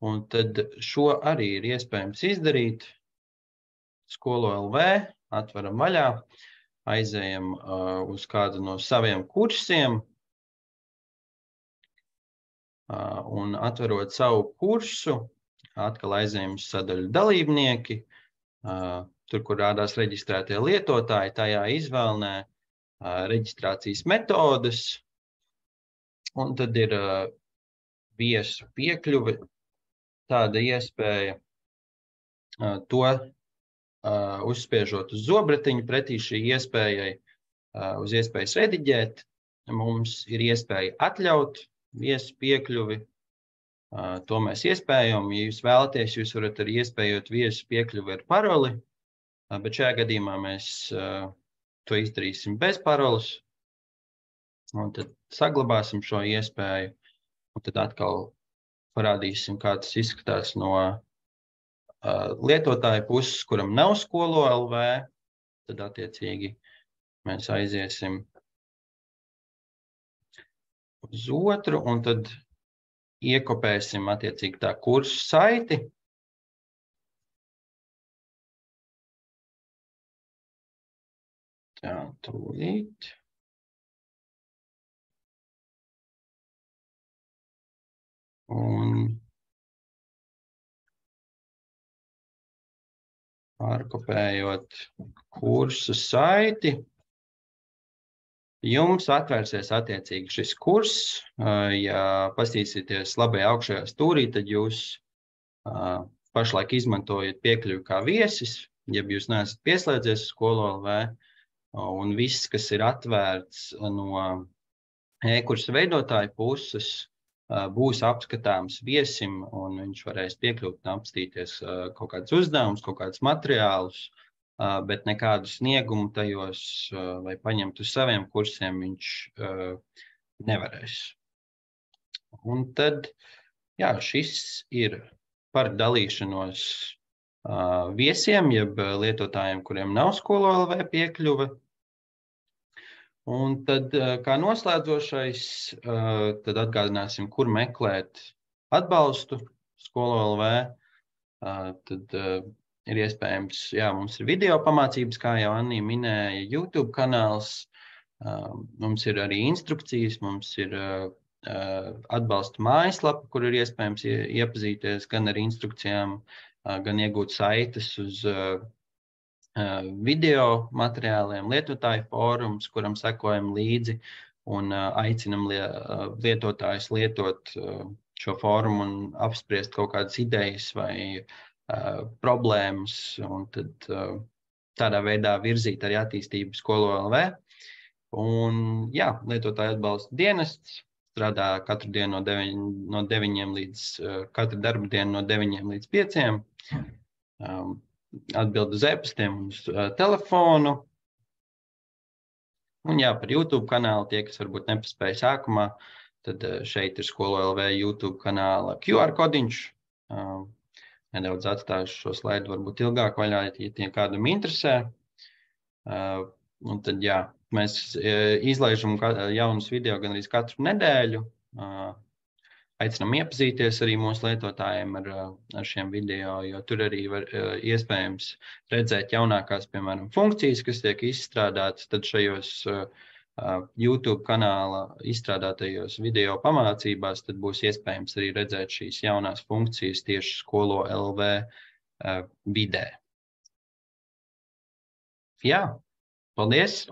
Un tad šo arī ir iespējams izdarīt. Skolo.lv, atveram vaļā, aizējam uz kādu no saviem kursiem. Un atverot savu kursu, atkal aizējam uz sadaļu dalībnieki, tur, kur rādās reģistrētie lietotāji, tajā izvēlnē reģistrācijas metodes, un tad ir viesu piekļuve, tāda iespēja to uzspiežot uz zobratiņu, pretī šī iespējai, uz iespējas rediģēt, mums ir iespēja atļaut viesu piekļuvi, to mēs iespējam. Ja jūs vēlaties, jūs varat arī iespējot viesu piekļuvi ar paroli, bet šajā gadījumā mēs to izdarīsim bez paroles, un tad saglabāsim šo iespēju, un tad atkal parādīsim, kā tas izskatās no lietotāja puses, kuram nav Skolo.lv, tad attiecīgi mēs aiziesim uz otru, un tad iekopēsim attiecīgi tā kursu saiti. Tā, tūlīt. Un pārkopējot kursu saiti, jums atvērsies attiecīgi šis kurs. Ja pastīsieties labajā augšējā stūrī, tad jūs pašlaik izmantojat piekļuvi kā viesis, ja jūs neesat pieslēdzies uz Skolo.lv, un viss, kas ir atvērts no e-kursa veidotāja puses, būs apskatāms viesim, un viņš varēs piekļūt un apstīties kaut kādus uzdevumus, kaut kādus materiālus, bet nekādu sniegumu tajos vai paņemt uz saviem kursiem viņš nevarēs. Un tad, jā, šis ir par dalīšanos viesiem, jeb lietotājiem, kuriem nav Skolo.lv piekļuve. Un tad, kā noslēdzošais, tad atgādināsim, kur meklēt atbalstu Skolo.lv. Tad ir iespējams, jā, mums ir video pamācības, kā jau Annī minēja, YouTube kanāls, mums ir arī instrukcijas, mums ir atbalsta mājaslapa, kur ir iespējams iepazīties gan ar instrukcijām, gan iegūt saites uz video materiāliem, lietotāju fórums, kuram sekojam līdzi un aicinam lietotājus lietot šo fórumu un apspriest kaut kādas idejas vai problēmas, un tad tādā veidā virzīt arī attīstību Skolo.lv. Un, jā, lietotāju atbalsta dienests strādā katru dienu no 9 līdz katru darba dienu no 9 līdz 5. Atbild uz e-pastiem, uz telefonu. Un jā, par YouTube kanālu tie, kas varbūt nepaspēja sākumā, tad šeit ir Skolo.lv YouTube kanāla QR kodiņš. Nedaudz atstāšu šo slaidu varbūt ilgāk vaļā, ja tie kādam interesē. Un tad, jā, mēs izlaižam jaunus video gan arī katru nedēļu. Aicinām iepazīties arī mūsu lietotājiem ar šiem video, jo tur arī var iespējams redzēt jaunākās, piemēram, funkcijas, kas tiek izstrādātas. Tad šajos YouTube kanāla izstrādātajos video pamācībās tad būs iespējams arī redzēt šīs jaunās funkcijas tieši Skolo.lv vidē. Jā, paldies!